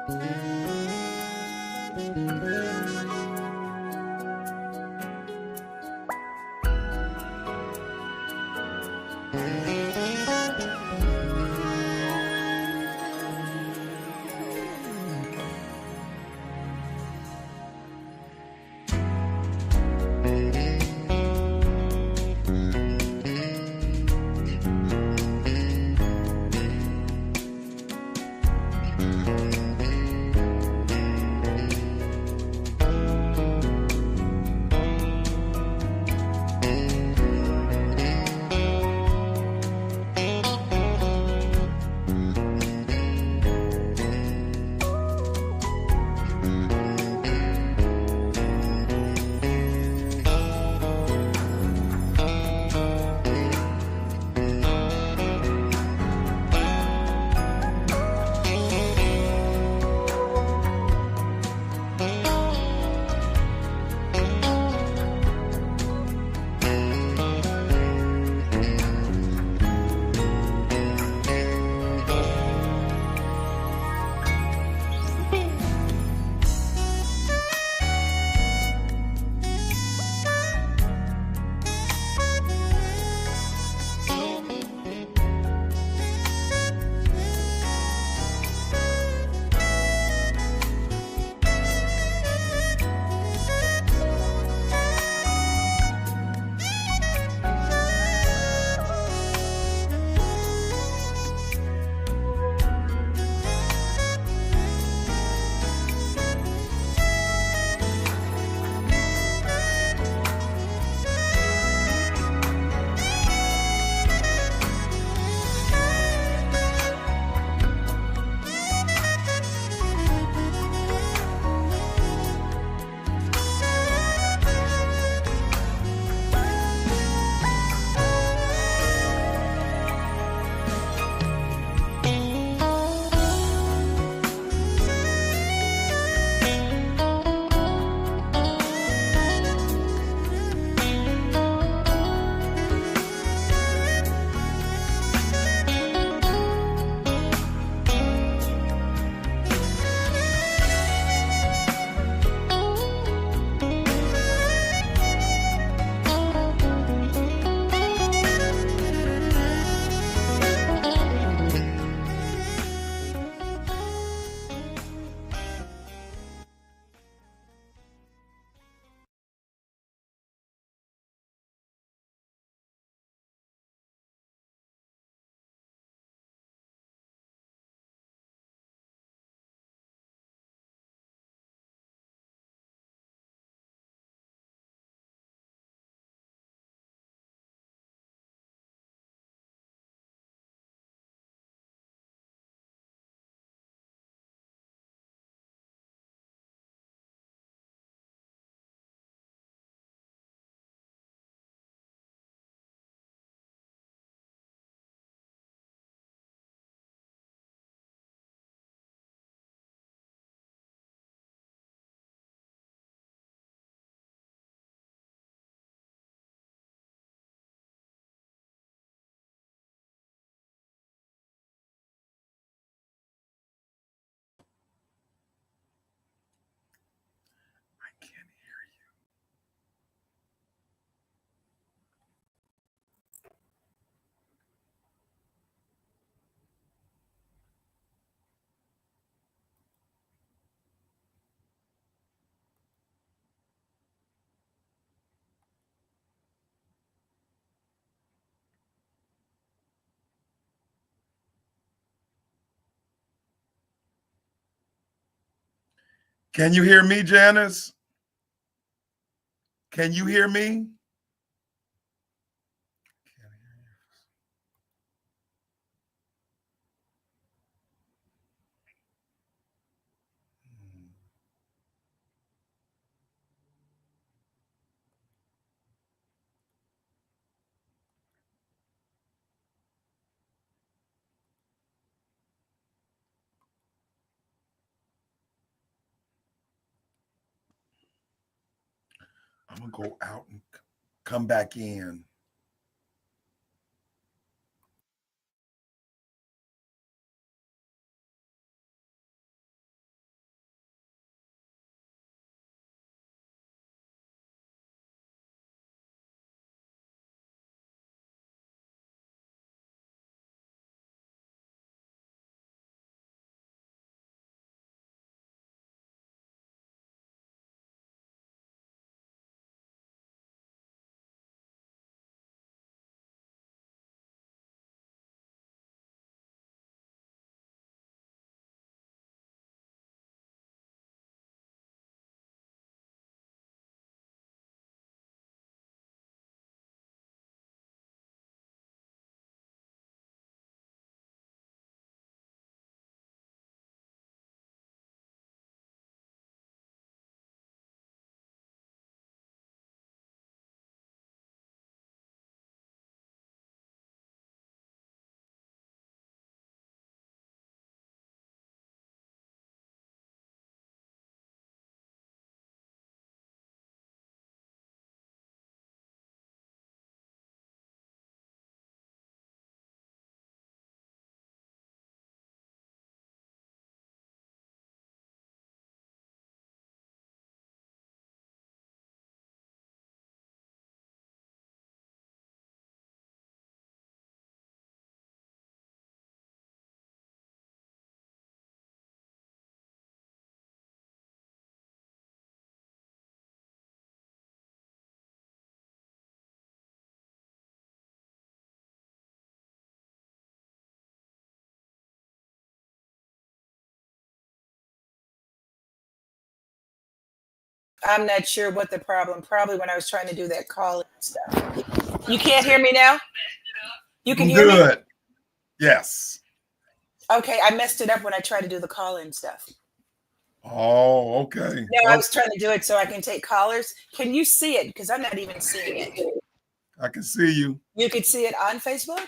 Can you hear me, Janice? Can you hear me? I'm going to go out and come back in. I'm not sure what the problem. Probably when I was trying to do that call and stuff. You can't hear me now? You can I'm hear me? good. Yes. Okay, I messed it up when I tried to do the call in stuff. Oh, okay. No, I Well, was trying to do it so I can take callers. Can you see it? Because I'm not even seeing it. I can see you. You could see it on Facebook?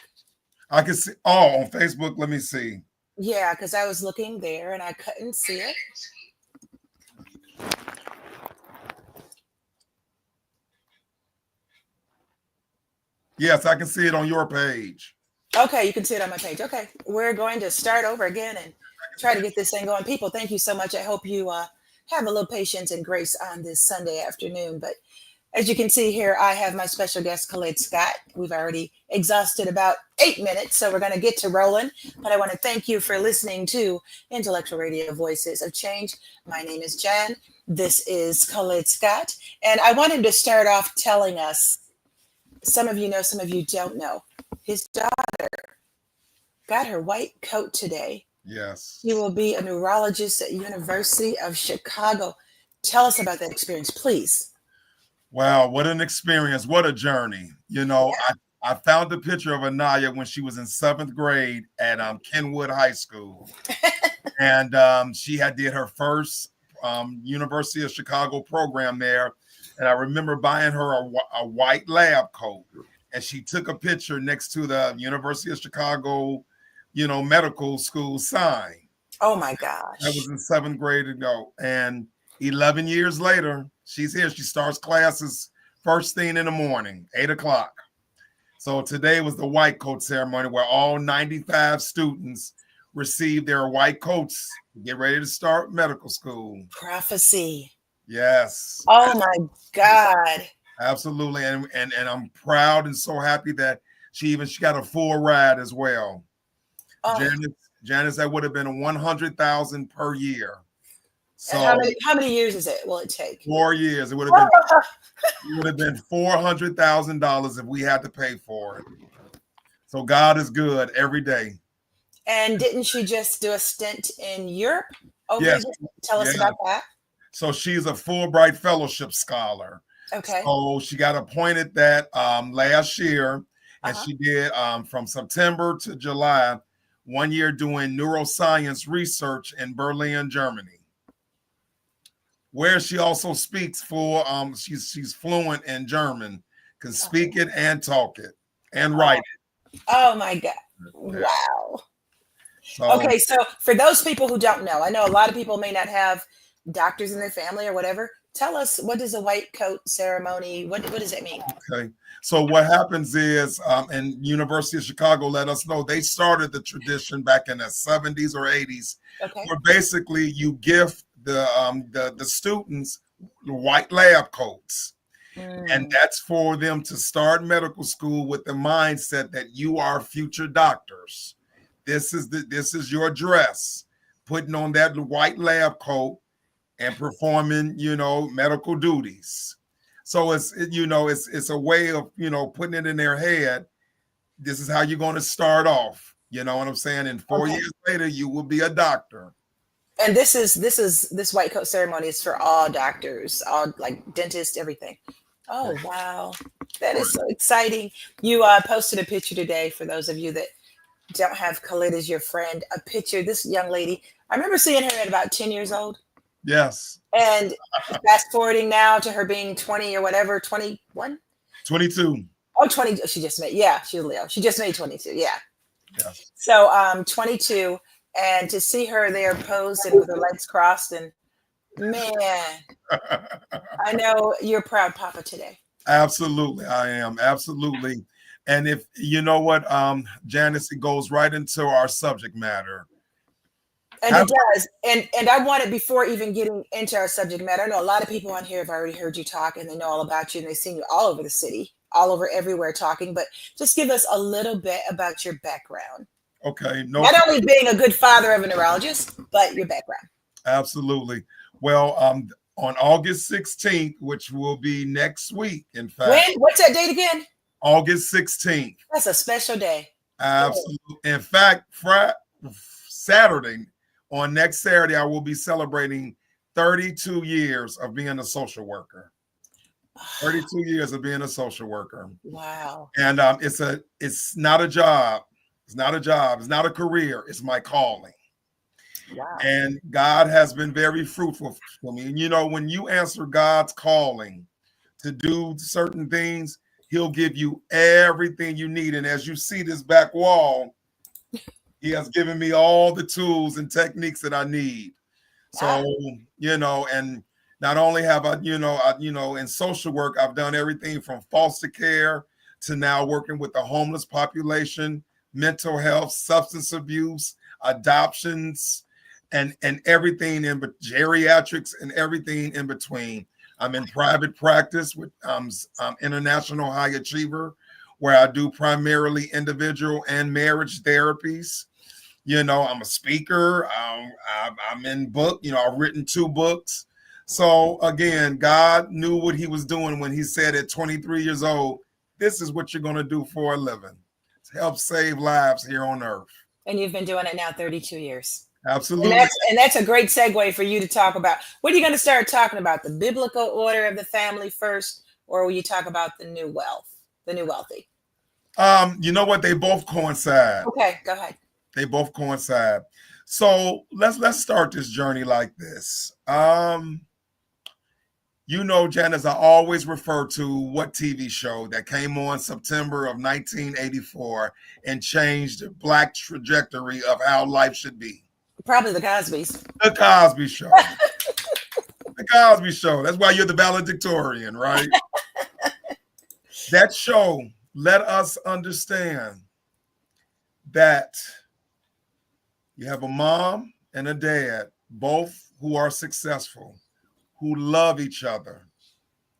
I can see. Oh, on Facebook. Let me see. Yeah, because I was looking there and I couldn't see it. Yes, I can see it on your page. Okay, you can see it on my page. Okay, we're going to start over again and try to get this thing going. People, thank you so much. I hope you have a little patience and grace on this Sunday afternoon. But as you can see here, I have my special guest, Khalid Scott. We've already exhausted about 8 minutes, so we're going to get to rolling. But I want to thank you for listening to Intellectual Radio Voices of Change. My name is Jan. This is Khalid Scott. And I wanted to start off telling us, some of you know, some of you don't know, his daughter got her white coat today. Yes. She will be a neurologist at University of Chicago. Tell us about that experience, please. Wow, what an experience. What a journey. You know, I found a picture of Anaya when she was in 7th grade at Kenwood High School. And she had did her first University of Chicago program there. And I remember buying her a white lab coat. And she took a picture next to the University of Chicago, medical school sign. Oh my gosh. That was in 7th grade ago. And 11 years later, she's here. She starts classes first thing in the morning, 8 o'clock. So today was the white coat ceremony where all 95 students received their white coats to get ready to start medical school. Prophecy. Yes. Oh my God. Absolutely. And I'm proud and so happy that she got a full ride as well. Oh. Janice, that would have been 100,000 per year. So and how many years will it take? 4 years. It would have been $400,000 if we had to pay for it. So God is good every day. And didn't she just do a stint in Europe? Yes. Tell us about that. So she's a Fulbright Fellowship scholar. Okay. So she got appointed that last year, and she did from September to July, 1 year doing neuroscience research in Berlin, Germany, where she also speaks she's fluent in German, can speak it and talk it and write it. Oh my God. Wow. Okay, so for those people who don't know, I know a lot of people may not have doctors in their family or whatever. Tell us, what does a white coat ceremony, what does it mean? Okay, so what happens is, and University of Chicago let us know, they started the tradition back in the 70s or 80s, where basically you gift the students white lab coats. And that's for them to start medical school with the mindset that you are future doctors. This is your dress, putting on that white lab coat and performing, medical duties. So it's a way of, putting it in their head. This is how you're going to start off. You know what I'm saying? And 4 years later, you will be a doctor. And this white coat ceremony is for all doctors, all like dentists, everything. Oh, wow. That is so exciting. You posted a picture today, for those of you that don't have Khalid as your friend, a picture. This young lady, I remember seeing her at about 10 years old. Yes. And fast forwarding now to her being 20 or whatever, 21? 22. Oh, 20. She just made, she's Leo. She just made 22. Yeah. Yes. So 22. And to see her there posing with her legs crossed, and man, I know you're a proud papa today. Absolutely. I am. Absolutely. And if you know what, Janice, it goes right into our subject matter. And it does. And I wanted, before even getting into our subject matter, I know a lot of people on here have already heard you talk and they know all about you and they've seen you all over the city, all over everywhere talking, but just give us a little bit about your background. Okay. Not only being a good father of a neurologist, but your background. Absolutely. Well, on August 16th, which will be next week, in fact. When? What's that date again? August 16th. That's a special day. Absolutely. In fact, Saturday, on next Saturday, I will be celebrating 32 years of being a social worker. 32 years of being a social worker. Wow. And it's not a job. It's not a job. It's not a career. It's my calling. Wow. And God has been very fruitful for me. And you know, when you answer God's calling to do certain things, he'll give you everything you need. And as you see this back wall, he has given me all the tools and techniques that I need. So, you know, and not only have I, in social work, I've done everything from foster care to now working with the homeless population, mental health, substance abuse, adoptions, and everything in geriatrics and everything in between. I'm in private practice with International High Achiever, where I do primarily individual and marriage therapies. You know, I'm a speaker. I'm in book. You know, I've written 2 books. So again, God knew what he was doing when he said at 23 years old, this is what you're going to do for a living, to help save lives here on earth. And you've been doing it now 32 years. Absolutely. And that's a great segue for you to talk about. What are you going to start talking about? The biblical order of the family first, or will you talk about the new wealthy? You know what? They both coincide. Okay, go ahead. They both coincide. So let's start this journey like this. You know, Janice, I always refer to what TV show that came on September of 1984 and changed the Black trajectory of how life should be. Probably the Cosbys. The Cosby Show. The Cosby Show. That's why you're the valedictorian, right? That show let us understand that you have a mom and a dad, both who are successful, who love each other,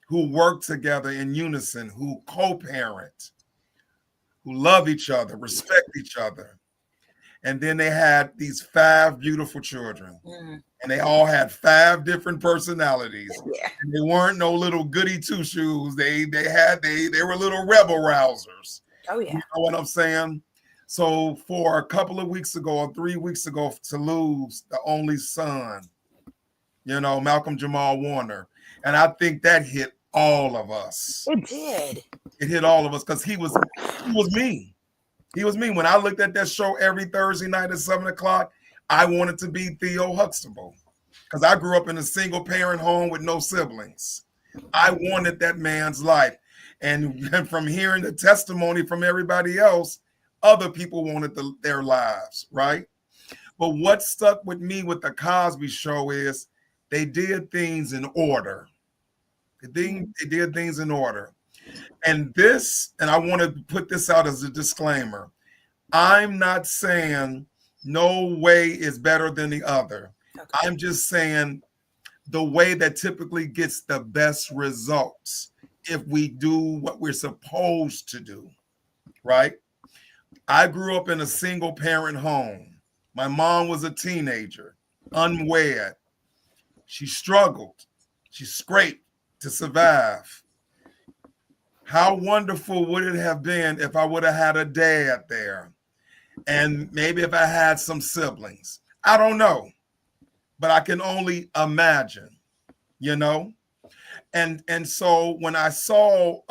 who work together in unison, who co-parent, who love each other, respect each other. And then they had these 5 beautiful children. And they all had 5 different personalities. Yeah. And they weren't no little goody two-shoes. They were little rebel rousers. Oh, yeah. You know what I'm saying? So for a couple of weeks ago or 3 weeks ago, to lose the only son, you know, Malcolm Jamal Warner. And I think that hit all of us. It did. It hit all of us because he was me. He was me. When I looked at that show every Thursday night at 7 o'clock, I wanted to be Theo Huxtable because I grew up in a single parent home with no siblings. I wanted that man's life. And from hearing the testimony from everybody else, other people wanted their lives, right? But what stuck with me with the Cosby Show is they did things in order. They did things in order. And I want to put this out as a disclaimer. I'm not saying no way is better than the other. Okay. I'm just saying the way that typically gets the best results if we do what we're supposed to do, right? I grew up in a single parent home. My mom was a teenager, unwed. She struggled. She scraped to survive. How wonderful would it have been if I would have had a dad there? And maybe if I had some siblings. I don't know. But I can only imagine, you know? And so when I saw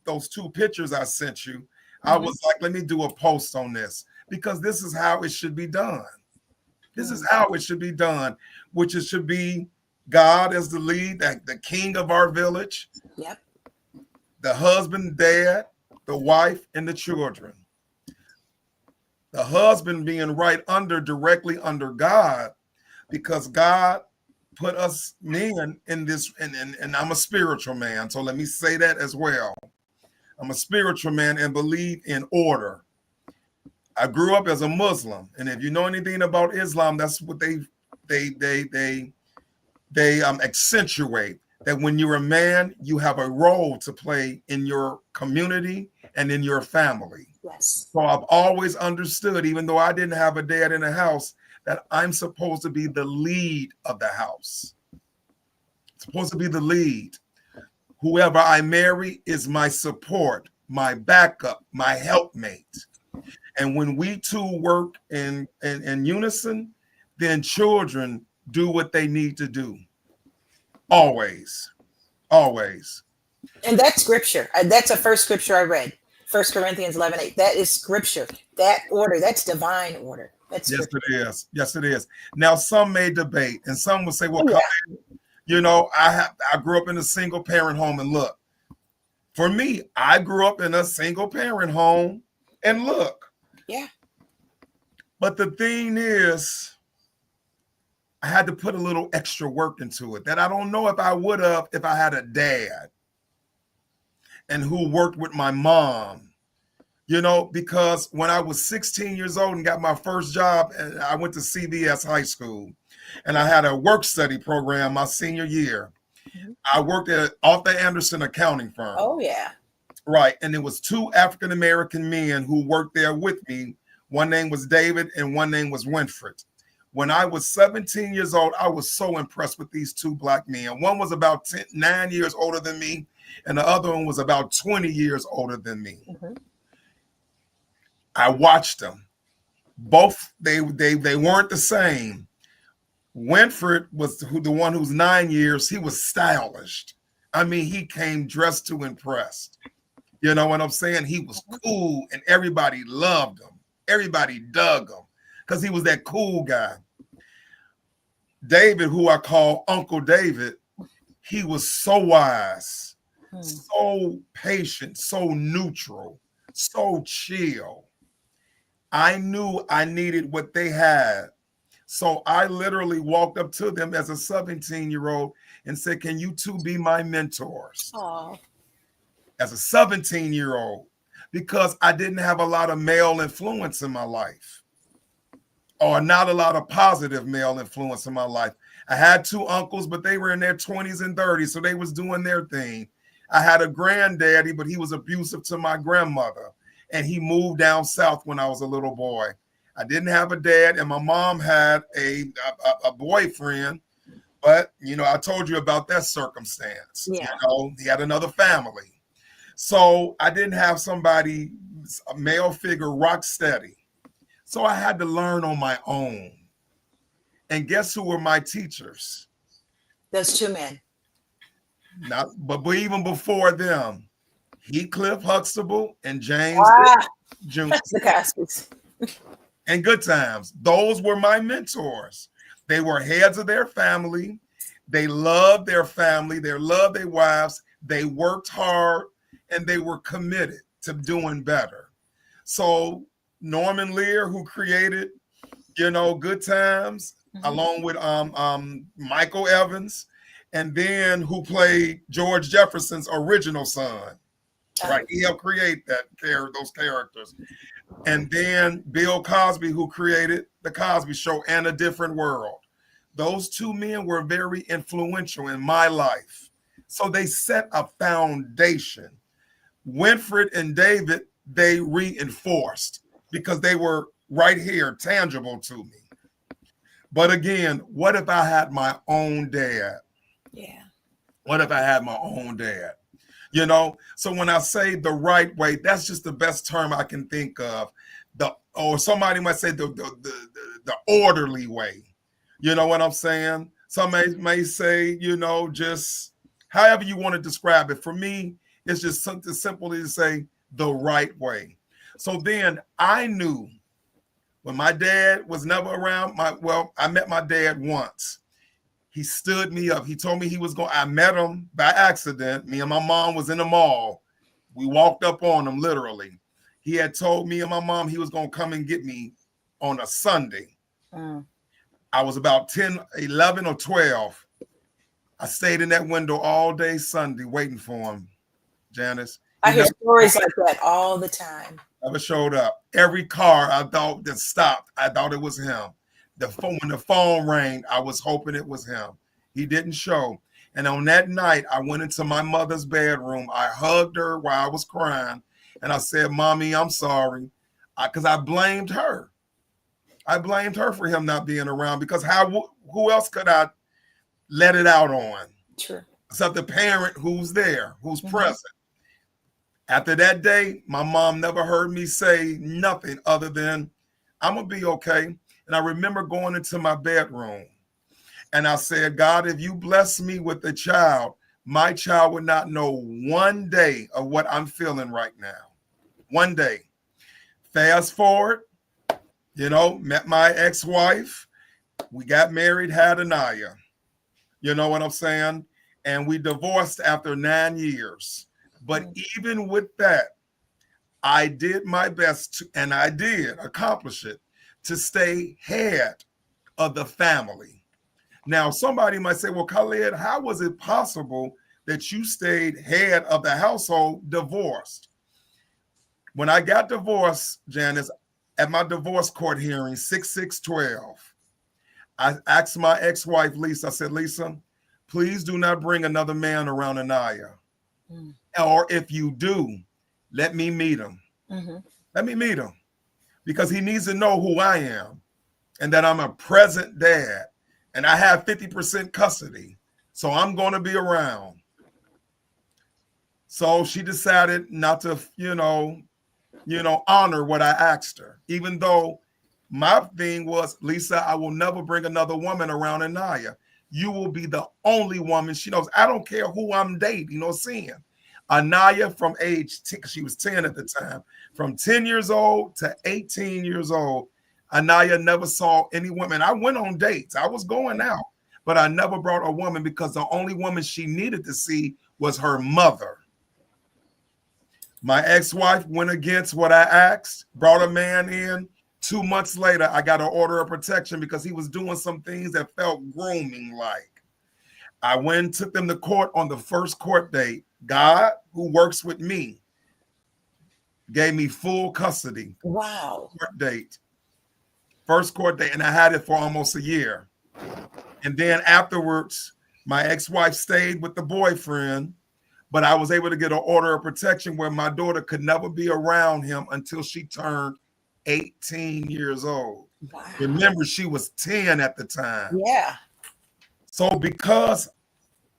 those 2 pictures I sent you, I was like, let me do a post on this because this is how it should be done. This is how it should be done, which it should be God as the lead, the king of our village. Yep. The husband, dad, the wife, and the children. The husband being directly under God, because God put us men in this, and I'm a spiritual man, so let me say that as well. I'm a spiritual man and believe in order. I grew up as a Muslim, and if you know anything about Islam, that's what they accentuate. That when you're a man, you have a role to play in your community and in your family. Yes. So I've always understood, even though I didn't have a dad in the house, that I'm supposed to be the lead of the house. Supposed to be the lead. Whoever I marry is my support, my backup, my helpmate. And when we two work in unison, then children do what they need to do. Always. Always. And that's scripture. That's a first scripture I read. 1 Corinthians 11:8. That is scripture. That order, that's divine order. That's Yes, scripture. it is. Yes, it is. Now, some may debate, and some will say, "Well, Oh, yeah. I grew up in a single parent home, and look, for me, I grew up in a single parent home, and look." Yeah. But the thing is, I had to put a little extra work into it that I don't know if I would have if I had a dad and who worked with my mom. Because when I was 16 years old and got my first job, and I went to CVS High School, and I had a work study program my senior year. Mhm. I worked at Arthur Anderson accounting firm. Oh, yeah. Right. And there was two African-American men who worked there with me. One name was David and one name was Winfred. When I was 17 years old, I was so impressed with these two black men. One was about 9 years older than me, and the other one was about 20 years older than me. Mm-hmm. I watched them. Both they weren't the same. Winfred was the one who's 9 years. He was stylish. I mean, he came dressed to impress. You know what I'm saying? He was cool, and everybody loved him. Everybody dug him because he was that cool guy. David, who I call Uncle David, he was so wise, so patient, so neutral, so chill. I knew I needed what they had. So I literally walked up to them as a 17-year-old and said, "Can you two be my mentors?" Oh. As a 17-year-old, because I didn't have a lot of male influence in my life, or not a lot of positive male influence in my life. I had two uncles, but they were in their 20s and 30s, so they was doing their thing. I had a granddaddy, but he was abusive to my grandmother, and he moved down south when I was a little boy. I didn't have a dad, and my mom had a boyfriend, but I told you about that circumstance. Yeah. He had another family. So I didn't have somebody, a male figure, rock steady. So I had to learn on my own. And guess who were my teachers? Those two men. But even before them, Heathcliff Huxtable and James Jr. The Cosbys. And Good Times. Those were my mentors. They were heads of their family. They loved their family. They loved their wives. They worked hard, and they were committed to doing better. So Norman Lear, who created, Good Times, along with Michael Evans, and then who played George Jefferson's original son. Right, he helped create those characters. And then Bill Cosby, who created The Cosby Show and A Different World. Those two men were very influential in my life. So they set a foundation. Winfred and David, they reinforced because they were right here, tangible to me. But again, what if I had my own dad? Yeah. What if I had my own dad? So when I say the right way, that's just the best term I can think of. Or somebody might say the orderly way. You know what I'm saying? Some may say, just however you want to describe it. For me, it's just something simply to say the right way. So then I knew when my dad was never around, I met my dad once. He stood me up. He told me he was going. I met him by accident. Me and my mom was in the mall. We walked up on him, literally. He had told me and my mom he was going to come and get me on a Sunday. I was about 10, 11, or 12. I stayed in that window all day Sunday waiting for him, Janice. I hear stories like that all the time. Never showed up. Every car I thought that stopped, I thought it was him. When the phone rang, I was hoping it was him. He didn't show. And on that night, I went into my mother's bedroom. I hugged her while I was crying. And I said, "Mommy, I'm sorry." Because I blamed her. I blamed her for him not being around because who else could I let it out on? True. Except the parent who's there, who's present. After that day, my mom never heard me say nothing other than, "I'm going to be okay." And I remember going into my bedroom And I said, God, if you bless me with a child, my child would not know one day of what I'm feeling right now. One day. Fast forward, met my ex-wife. We got married, had Anaya. You know what I'm saying? And we divorced after 9 years. But even with that, I did my best to, and I did accomplish it, to stay head of the family. Now, somebody might say, well, Khalid, how was it possible that you stayed head of the household divorced? When I got divorced, Janice, at my divorce court hearing, 6612, I asked my ex-wife, Lisa, I said, Lisa, please do not bring another man around Anaya. Or if you do, let me meet him. Let me meet him, because he needs to know who I am and that I'm a present dad and I have 50% custody. So I'm going to be around. So she decided not to, honor what I asked her, even though my thing was, Lisa, I will never bring another woman around Anaya. You will be the only woman she knows. I don't care who I'm dating or seeing. Anaya, from age 10, she was 10 at the time, from 10 years old to 18 years old, Anaya never saw any women. I went on dates. I was going out, but I never brought a woman because the only woman she needed to see was her mother. My ex-wife went against what I asked, brought a man in. 2 months later, I got an order of protection because he was doing some things that felt grooming like. I went and took them to court on the first court date. God, who works with me, gave me full custody. Wow. Court date. First court date, and I had it for almost a year. And then afterwards, my ex-wife stayed with the boyfriend, but I was able to get an order of protection where my daughter could never be around him until she turned 18 years old. Wow. Remember, she was 10 at the time. Yeah. So because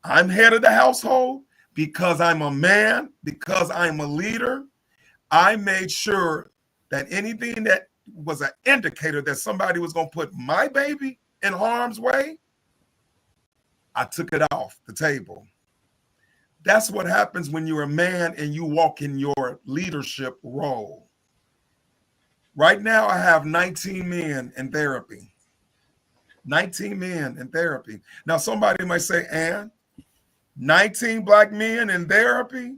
I'm head of the household, because I'm a man, because I'm a leader, I made sure that anything that was an indicator that somebody was going to put my baby in harm's way, I took it off the table. That's what happens when you're a man and you walk in your leadership role. Right now, I have 19 men in therapy. 19 men in therapy. Now, somebody might say, Ann, 19 Black men in therapy?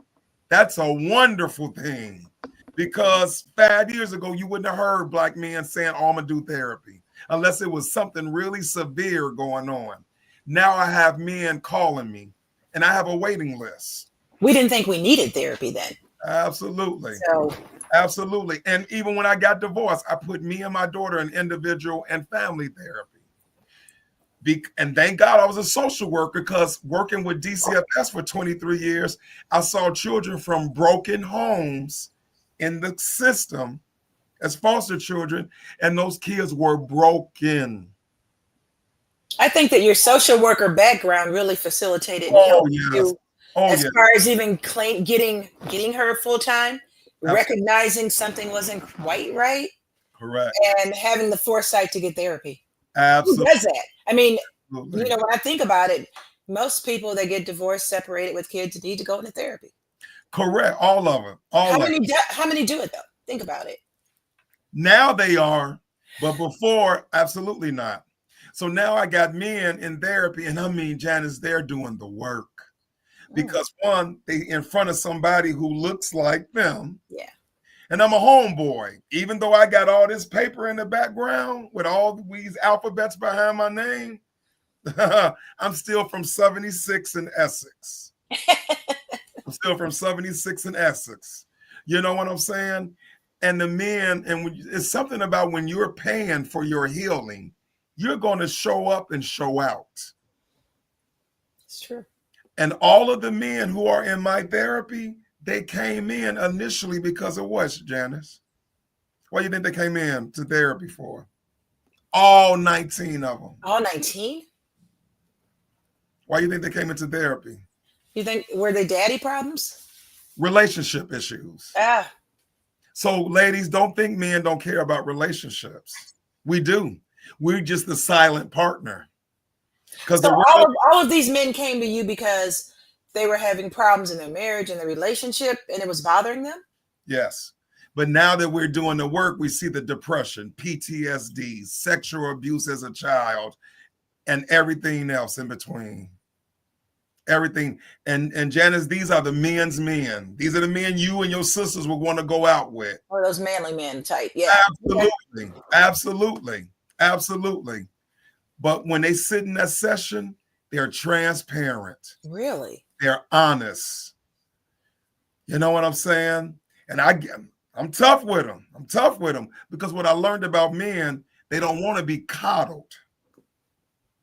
That's a wonderful thing. Because 5 years ago, you wouldn't have heard Black men saying, oh, I'm going to do therapy, unless it was something really severe going on. Now I have men calling me, and I have a waiting list. We didn't think we needed therapy then. Absolutely. So. Absolutely. And even when I got divorced, I put me and my daughter in individual and family therapy. And thank God I was a social worker, because working with DCFS for 23 years, I saw children from broken homes in the system as foster children, and those kids were broken. I think that your social worker background really facilitated you as far as even getting her full time, recognizing something wasn't quite right. Correct. And having the foresight to get therapy. Absolutely. Who does that? I mean, when I think about it, most people that get divorced, separated with kids, need to go into therapy. Correct. All of them. How many do it though? Think about it. Now they are, but before, absolutely not. So now I got men in therapy, and I mean, Janice, they're doing the work. Because one, they in front of somebody who looks like them. Yeah. And I'm a homeboy. Even though I got all this paper in the background with all these alphabets behind my name, I'm still from 76 in Essex. I'm still from 76 in Essex. You know what I'm saying? And the men, and it's something about when you're paying for your healing, you're going to show up and show out. It's true. And all of the men who are in my therapy, they came in initially because of what, Janice? What do you think they came in to therapy for? All 19 of them. All 19? Why do you think they came into therapy? You think, were they daddy problems? Relationship issues. So ladies, don't think men don't care about relationships. We do. We're just the silent partner. Because So all of these men came to you because they were having problems in their marriage and their relationship, and it was bothering them? Yes. But now that we're doing the work, we see the depression, PTSD, sexual abuse as a child, and everything else in between. Everything. And Janice, these are the men's men. These are the men you and your sisters would want to go out with. Or those manly men type. Yeah. Absolutely. Absolutely. Absolutely. But when they sit in that session, they're transparent. Really? They're honest. You know what I'm saying? And I'm tough with them. I'm tough with them because what I learned about men, they don't want to be coddled.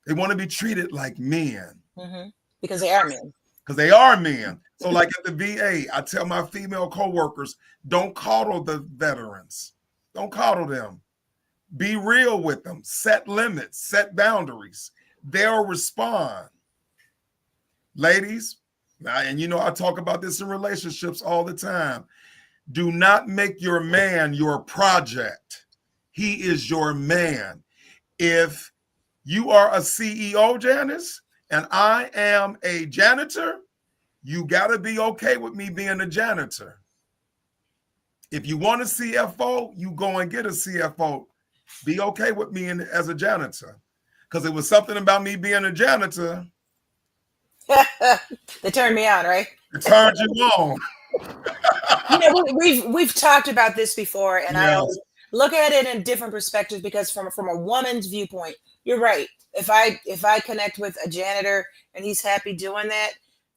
They want to be treated like men. Mm-hmm. Because they are men. Because they are men. So like at the VA, I tell my female coworkers, don't coddle the veterans. Don't coddle them. Be real with them. Set limits, set boundaries. They'll respond. Ladies, and you know I talk about this in relationships all the time. Do not make your man your project. He is your man. If you are a CEO, Janice, and I am a janitor, you got to be okay with me being a janitor. If you want a CFO, you go and get a CFO. Be okay with me as a janitor. Because it was something about me being a janitor. They turned me on, right? It turned you on. You know, we've talked about this before, and yes. I always look at it in different perspectives because from a woman's viewpoint, you're right. If I connect with a janitor and he's happy doing that,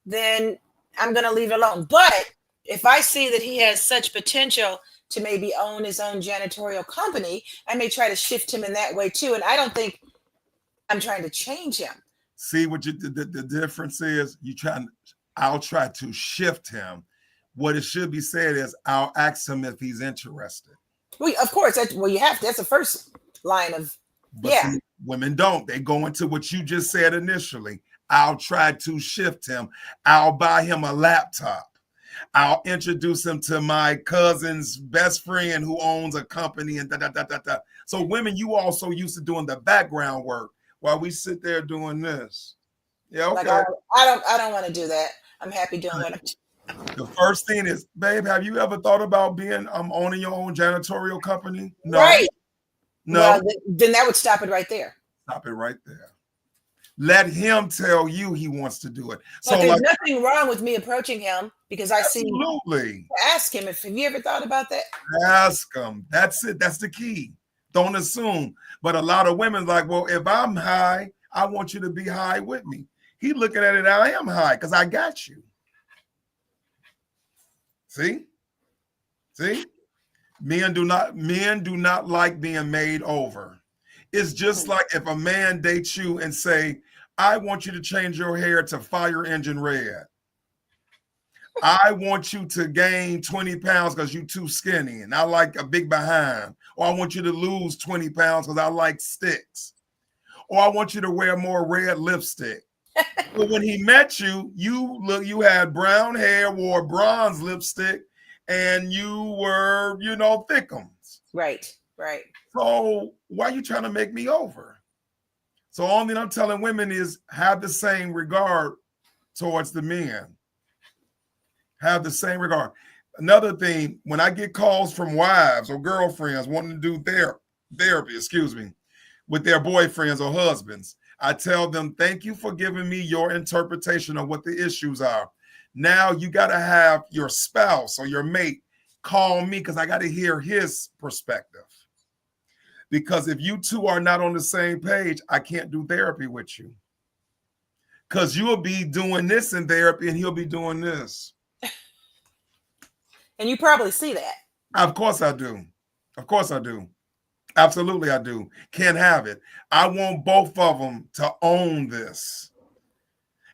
then I'm going to leave it alone. But if I see that he has such potential to maybe own his own janitorial company, I may try to shift him in that way too. And I don't think I'm trying to change him. See what the difference is? I'll try to shift him. What it should be said is I'll ask him if he's interested. Well, of course, you have to. That's the first line of, but see, women don't. They go into what you just said initially. I'll try to shift him. I'll buy him a laptop. I'll introduce him to my cousin's best friend who owns a company and da. So women, you also used to doing the background work while we sit there doing this. Yeah, okay. Like I don't want to do that. I'm happy doing what I'm doing. The first thing is, babe, have you ever thought about being owning your own janitorial company? No. Right. No. Well, then that would stop it right there. Stop it right there. Let him tell you he wants to do it. So there's nothing wrong with me approaching him because I absolutely. Ask him have you ever thought about that? Ask him. That's it. That's the key. Don't assume. But a lot of women like, well, if I'm high, I want you to be high with me. He looking at it, I am high because I got you. See? Men do not like being made over. It's just like if a man dates you and say, I want you to change your hair to fire engine red. I want you to gain 20 pounds because you're too skinny and I like a big behind. Or I want you to lose 20 pounds because I like sticks. Or I want you to wear more red lipstick. But when he met you, you had brown hair, wore bronze lipstick, and you were, thickums. Right. So why are you trying to make me over? So all that I'm telling women is have the same regard towards the men. Have the same regard. Another thing, when I get calls from wives or girlfriends wanting to do therapy, with their boyfriends or husbands, I tell them, thank you for giving me your interpretation of what the issues are. Now you got to have your spouse or your mate call me because I got to hear his perspective. Because if you two are not on the same page, I can't do therapy with you. Because you'll be doing this in therapy and he'll be doing this. And you probably see that. Of course I do. Absolutely I do. Can't have it. I want both of them to own this.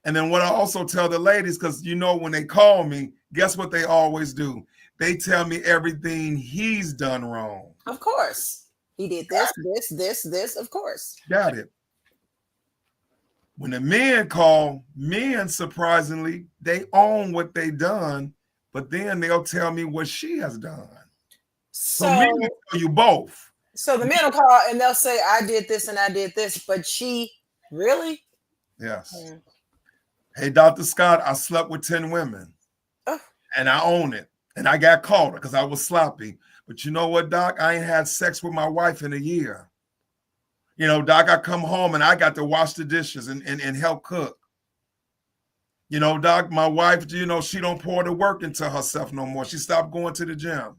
And then what I also tell the ladies, because when they call me, guess what they always do? They tell me everything he's done wrong. Of course. He did this, of course. Got it. When the men call, surprisingly, they own what they done, but then they'll tell me what she has done. So men will tell you both. So the men will call and they'll say, I did this and I did this, but she really? Yes. Hey, Dr. Scott, I slept with 10 women. Oh. And I own it. And I got caught because I was sloppy. But you know what, Doc? I ain't had sex with my wife in a year. You know, Doc, I come home and I got to wash the dishes and help cook. You know, Doc, my wife, you know, she don't pour the work into herself no more. She stopped going to the gym.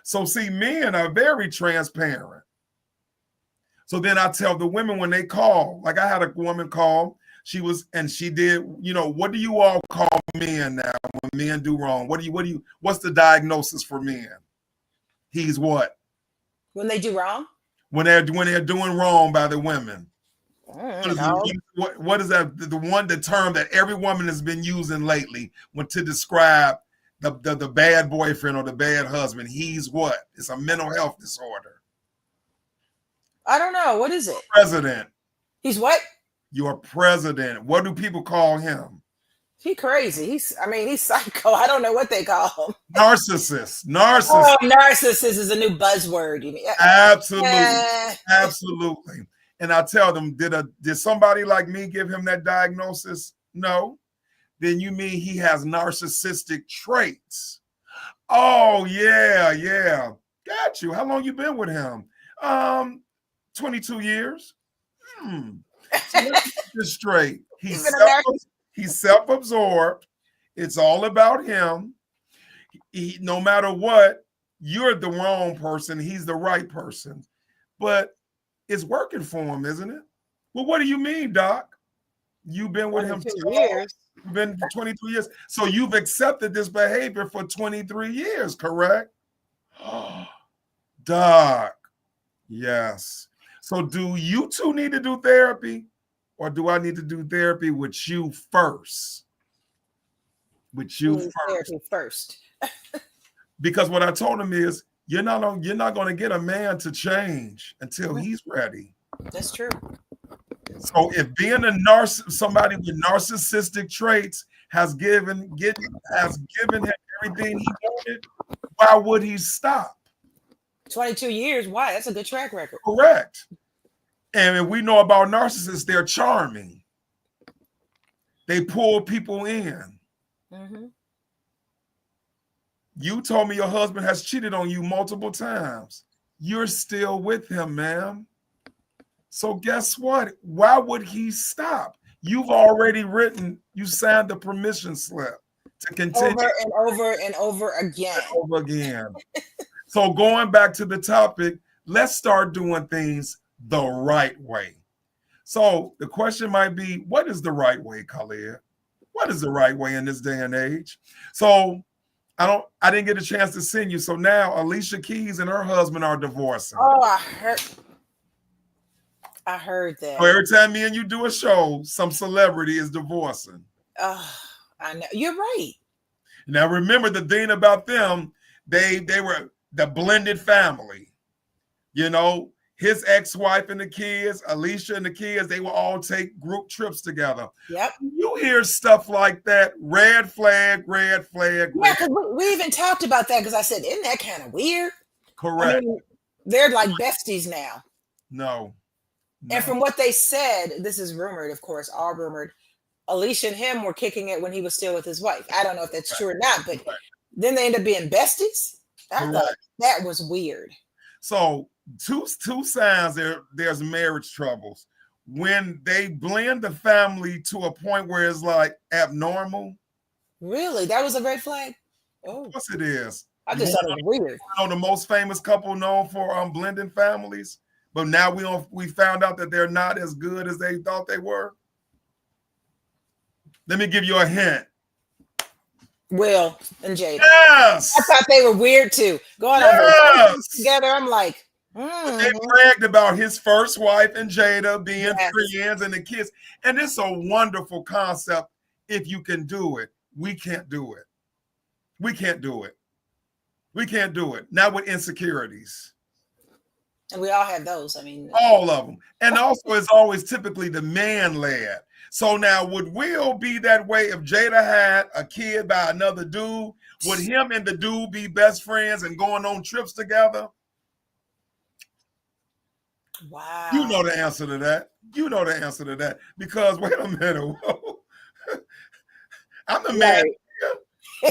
So see, men are very transparent. So then I tell the women when they call, like I had a woman call, she did, you know, what do you all call men now when men do wrong? What's the diagnosis for men? He's what? When they do wrong? When they're doing wrong by the women. What is that? The term that every woman has been using lately to describe the bad boyfriend or the bad husband. He's what? It's a mental health disorder. I don't know. What is it? President. He's what? Your president. What do people call him? He crazy. He's psycho. I don't know what they call him. Narcissist. Oh, narcissist is a new buzzword. You mean? Absolutely. Absolutely. And I tell them, did somebody like me give him that diagnosis? No. Then you mean he has narcissistic traits. Oh, yeah. Got you. How long you been with him? 22 years. So let's get this straight. He's self-absorbed. It's all about him. No matter what, you're the wrong person. He's the right person. But it's working for him, isn't it? Well, what do you mean, Doc? You've been with him 2 years. You've been for 23 years. So you've accepted this behavior for 23 years, correct? Doc, yes. So do you two need to do therapy? Or do I need to do therapy with you first? Therapy first. Because what I told him is, you're not going to get a man to change until he's ready. That's true. So if being somebody with narcissistic traits has given him everything he wanted, why would he stop? 22 years. Why? That's a good track record. Correct. And we know about narcissists, they're charming. They pull people in. Mm-hmm. You told me your husband has cheated on you multiple times. You're still with him, ma'am. So guess what? Why would he stop? You've already you signed the permission slip to continue. Over and over again. So going back to the topic, let's start doing things the right way. So the question might be, what is the right way, Khalid? What is the right way in this day and age? So I didn't get a chance to send you. So now Alicia Keys and her husband are divorcing. Oh, I heard that. So every time me and you do a show, some celebrity is divorcing. Oh, I know. You're right. Now remember the thing about them, they were the blended family. You know, his ex-wife and the kids, Alicia and the kids, they will all take group trips together. Yep. You hear stuff like that, red flag. Yeah, because we even talked about that because I said, isn't that kind of weird? Correct. I mean, they're like besties now. No. And from what they said, this is rumored, of course, all rumored, Alicia and him were kicking it when he was still with his wife. I don't know if that's true or not, but then they end up being besties. I thought that was weird. So two signs there's marriage troubles. When they blend the family to a point where it's like abnormal. Really? That was a red flag? Oh. Of course it is. I just thought it was weird. You know the most famous couple known for blending families? But now we found out that they're not as good as they thought they were. Let me give you a hint. Will and Jada. Yes. I thought they were weird too. Going on together, I'm like, They bragged about his first wife and Jada being friends and the kids. And it's a wonderful concept if you can do it. We can't do it. We can't do it. We can't do it. Not with insecurities. And we all have those. I mean, all of them. And also, it's always typically the man-led. So now, would Will be that way if Jada had a kid by another dude? Would him and the dude be best friends and going on trips together? Wow. You know the answer to that. You know the answer to that. Because wait a minute. I'm the man.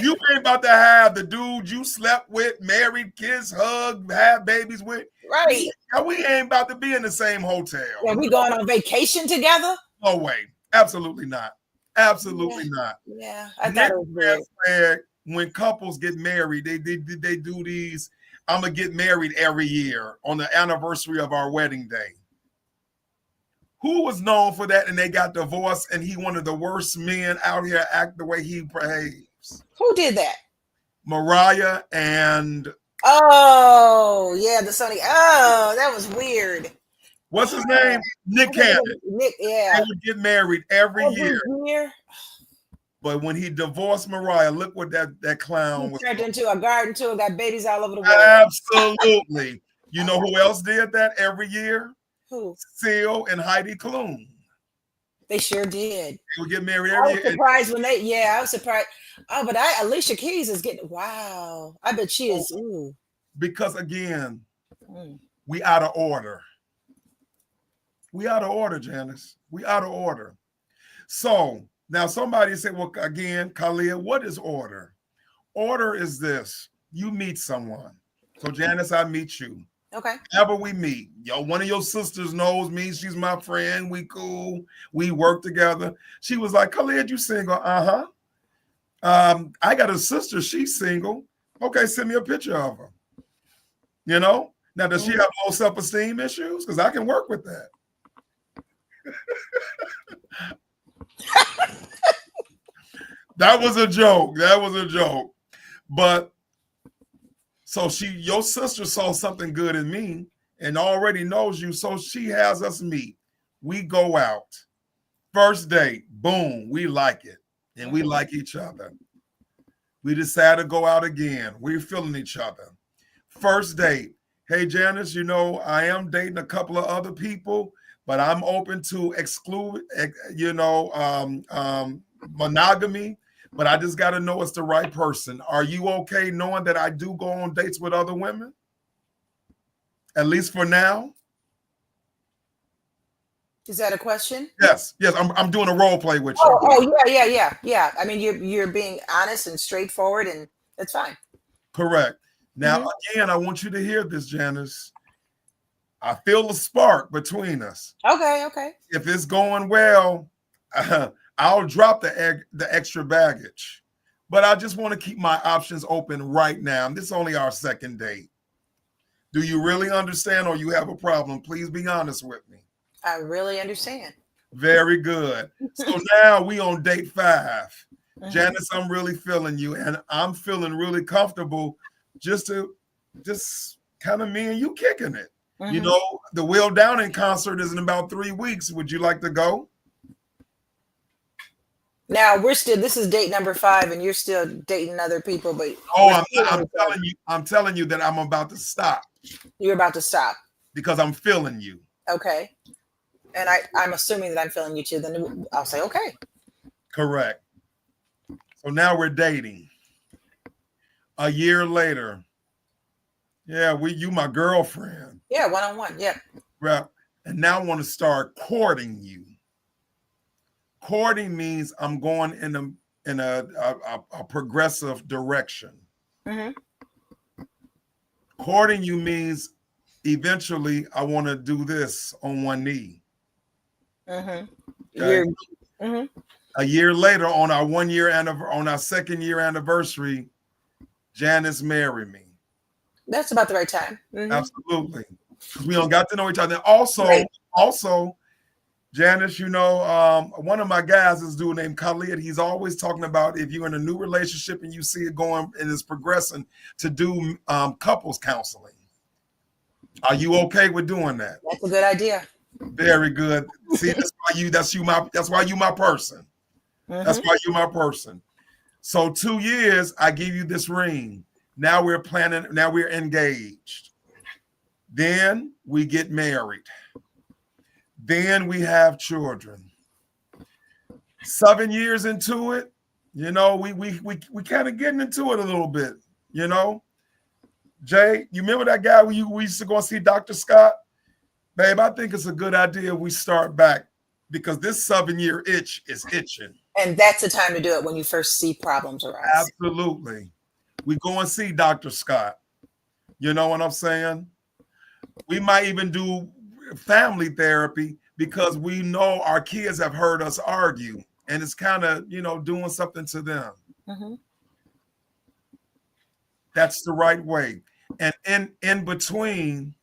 You ain't about to have the dude you slept with, married, kids, hug, have babies with. Right. We ain't about to be in the same hotel. Are we going on vacation together? No way. Absolutely not. Absolutely not. Yeah, I thought it was weird. When couples get married, they do these. I'm gonna get married every year on the anniversary of our wedding day. Who was known for that and they got divorced and he one of the worst men out here act the way he behaves? Who did that? Mariah and oh yeah, the Sony. Oh, that was weird. What's his name? Nick Cannon. Nick, yeah. They would get married every year. But when he divorced Mariah, look what that clown was. Turned into a garden tour, got babies all over the world. Absolutely. You know who else did that every year? Who? Seal and Heidi Klum. They sure did. They would get married every year. I was surprised when I was surprised. Oh, but Alicia Keys is getting, wow. I bet she is. Ooh. Because again, we out of order. We out of order, Janice. We out of order. So now somebody said, well, again, Khalid, what is order? Order is this. You meet someone. So Janice, I meet you. Okay. Ever we meet. One of your sisters knows me. She's my friend. We cool. We work together. She was like, Khalid, you single? Uh-huh. I got a sister. She's single. Okay, send me a picture of her. You know? Now, does she have low self-esteem issues? Because I can work with that. That was a joke. That was a joke. But so your sister saw something good in me and already knows you. So she has us meet. We go out. First date, boom, we like it. And we like each other. We decide to go out again. We're feeling each other. First date. Hey, Janice, I am dating a couple of other people, but I'm open to exclude, monogamy, but I just got to know it's the right person. Are you okay knowing that I do go on dates with other women? At least for now? Is that a question? Yes. I'm doing a role play with you. Oh, yeah. I mean, you're being honest and straightforward, and that's fine. Correct. Now, again, I want you to hear this, Janice. I feel a spark between us. Okay. If it's going well, I'll drop the extra baggage. But I just want to keep my options open right now. This is only our second date. Do you really understand or you have a problem? Please be honest with me. I really understand. Very good. So now we on date 5. Janice, I'm really feeling you, and I'm feeling really comfortable just kind of me and you kicking it. The Will Downing concert is in about 3 weeks. Would you like to go? Now this is date number 5 and you're still dating other people, but I'm telling you that I'm about to stop. You're about to stop. Because I'm feeling you. Okay. And I'm assuming that I'm feeling you too. Then I'll say, okay. Correct. So now we're dating. A year later. Yeah, you my girlfriend. Yeah, one-on-one. Yeah. Right. And now I want to start courting you. Courting means I'm going in a progressive direction. Courting you means eventually I want to do this on one knee. Okay? A year later, on our second year anniversary, Janice married me. That's about the right time. Absolutely. We don't got to know each other. Also, Janice, one of my guys is a dude named Khalid. He's always talking about if you're in a new relationship and you see it going and it's progressing, to do couples counseling. Are you okay with doing that? That's a good idea. Very good. See, that's why you my person. That's why you my person. So 2 years, I give you this ring. Now we're planning. Now we're engaged. Then we get married. Then we have children. 7 years into it, we kind of getting into it a little bit. Jay, you remember that guy we used to go and see Dr. Scott? Babe, I think it's a good idea we start back because this 7-year itch is itching. And that's the time to do it when you first see problems arise. Absolutely. We go and see Dr. Scott. You know what I'm saying? We might even do family therapy because we know our kids have heard us argue and it's kind of, doing something to them. Mm-hmm. That's the right way. And in between,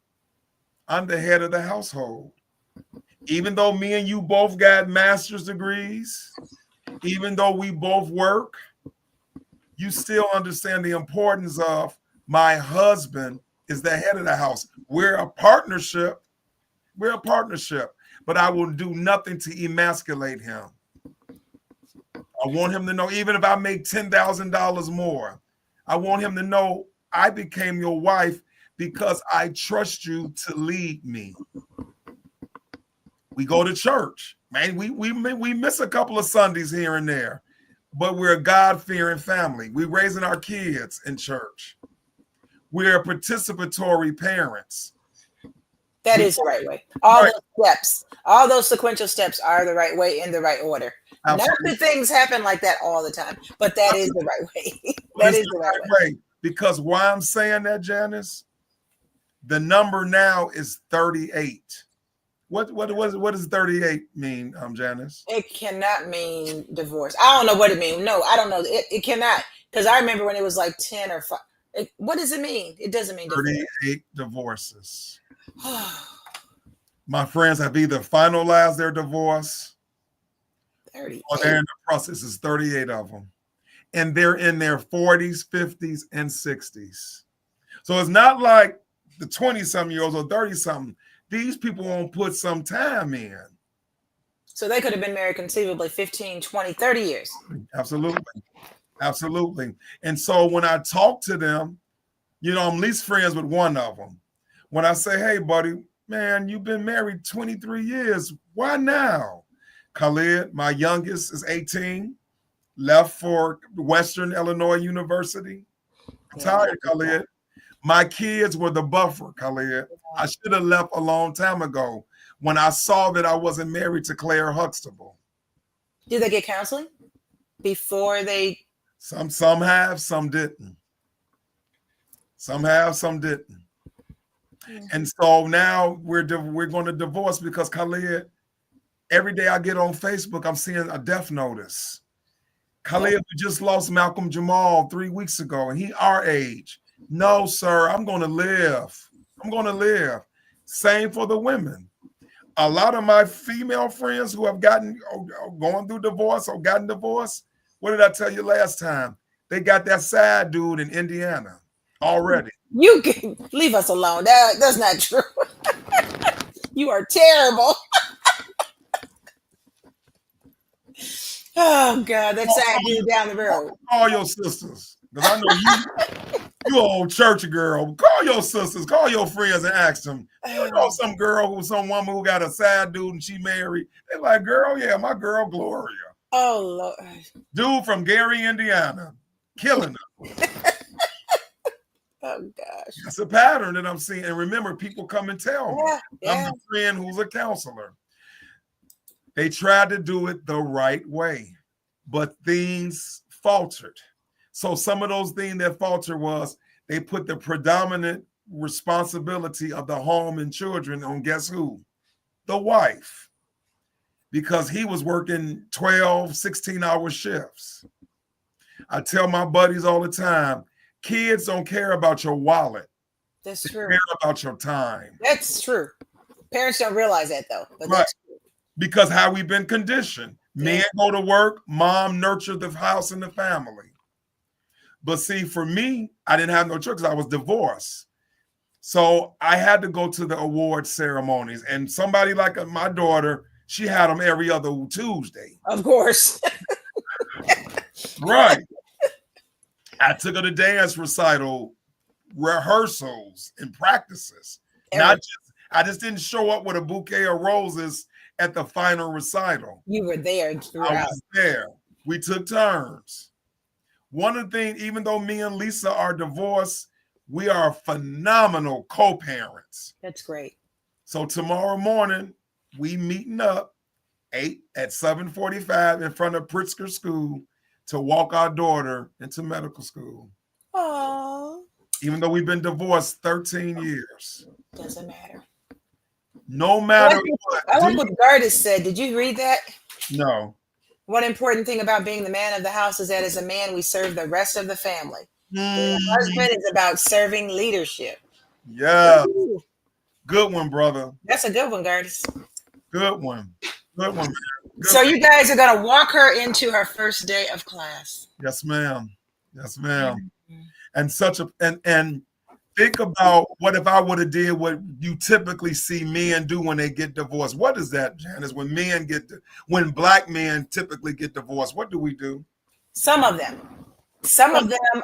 I'm the head of the household. Even though me and you both got master's degrees, even though we both work, you still understand the importance of my husband is the head of the house. We're a partnership. But I will do nothing to emasculate him. I want him to know, even if I make $10,000 more, I want him to know I became your wife because I trust you to lead me. We go to church, man. We miss a couple of Sundays here and there, but we're a God-fearing family. We're raising our kids in church. We're participatory parents. That is the right way. All those steps, all those sequential steps are the right way in the right order. Absolutely. Not that things happen like that all the time, but that is the right way. That is the right way. Because why I'm saying that, Janice, the number now is 38. What does 38 mean, Janice? It cannot mean divorce. I don't know what it means. No, I don't know. It cannot. Because I remember when it was like 10 or 5. What does it mean? It doesn't mean divorce. 38 divorces. My friends have either finalized their divorce 38. or they're in the process. It's 38 of them. And they're in their 40s, 50s, and 60s. So it's not like the 20-something-year-olds or 30-something. These people won't put some time in. So they could have been married conceivably 15, 20, 30 years. Absolutely. And so when I talk to them, I'm least friends with one of them. When I say, hey, buddy, man, you've been married 23 years. Why now? Khalid, my youngest, is 18, left for Western Illinois University. I'm tired, Khalid. My kids were the buffer, Khalid. I should have left a long time ago when I saw that I wasn't married to Claire Huxtable. Did they get counseling before they? Some have, some didn't. Some have, some didn't. Mm-hmm. And so now we're going to divorce because Khalid, every day I get on Facebook, I'm seeing a death notice. Khalid, we just lost Malcolm Jamal 3 weeks ago, and he our age. No, sir, I'm going to live. Same for the women. A lot of my female friends who have going through divorce or gotten divorced, what did I tell you last time? They got that sad dude in Indiana already. You can leave us alone. That's not true. You are terrible. Oh, God, that's sad dude down the road. Call your sisters. Because I know you old church girl. Call your sisters, call your friends and ask them. You know some woman who got a sad dude and she married. They're like, girl, yeah, my girl Gloria. Oh, Lord. Dude from Gary, Indiana. Killing her. Oh, gosh. It's a pattern that I'm seeing. And remember, people come and tell me. Yeah. I'm the friend who's a counselor. They tried to do it the right way, but things faltered. So some of those things that faltered was they put the predominant responsibility of the home and children on guess who? The wife. Because he was working 12, 16-hour shifts. I tell my buddies all the time, kids don't care about your wallet. That's they true. Care about your time. That's true. Parents don't realize that though. But right. That's true. Because how we've been conditioned. Men go to work, mom nurtured the house and the family. But see, for me, I didn't have no choice because I was divorced. So I had to go to the award ceremonies. And somebody like my daughter, she had them every other Tuesday. Of course. Right. I took her to dance recital, rehearsals, and practices. I just didn't show up with a bouquet of roses at the final recital. You were there throughout. I was there. We took turns. One of the things, even though me and Lisa are divorced, we are phenomenal co-parents. That's great. So tomorrow morning, we meeting up at 7:45 in front of Pritzker School to walk our daughter into medical school. Oh. Even though we've been divorced 13 years. Doesn't matter. No matter what. I like what Gardis said. Did you read that? No. One important thing about being the man of the house is that as a man, we serve the rest of the family. The husband is about serving leadership. Yeah. Ooh. Good one, brother. That's a good one, Gardis. Good one. Good one, man. Good so you guys are going to walk her into her first day of class. Yes, ma'am. Yes, ma'am. Mm-hmm. And think about what if I would have did what you typically see men do when they get divorced. What is that, Janice? When black men typically get divorced, what do we do? Some of them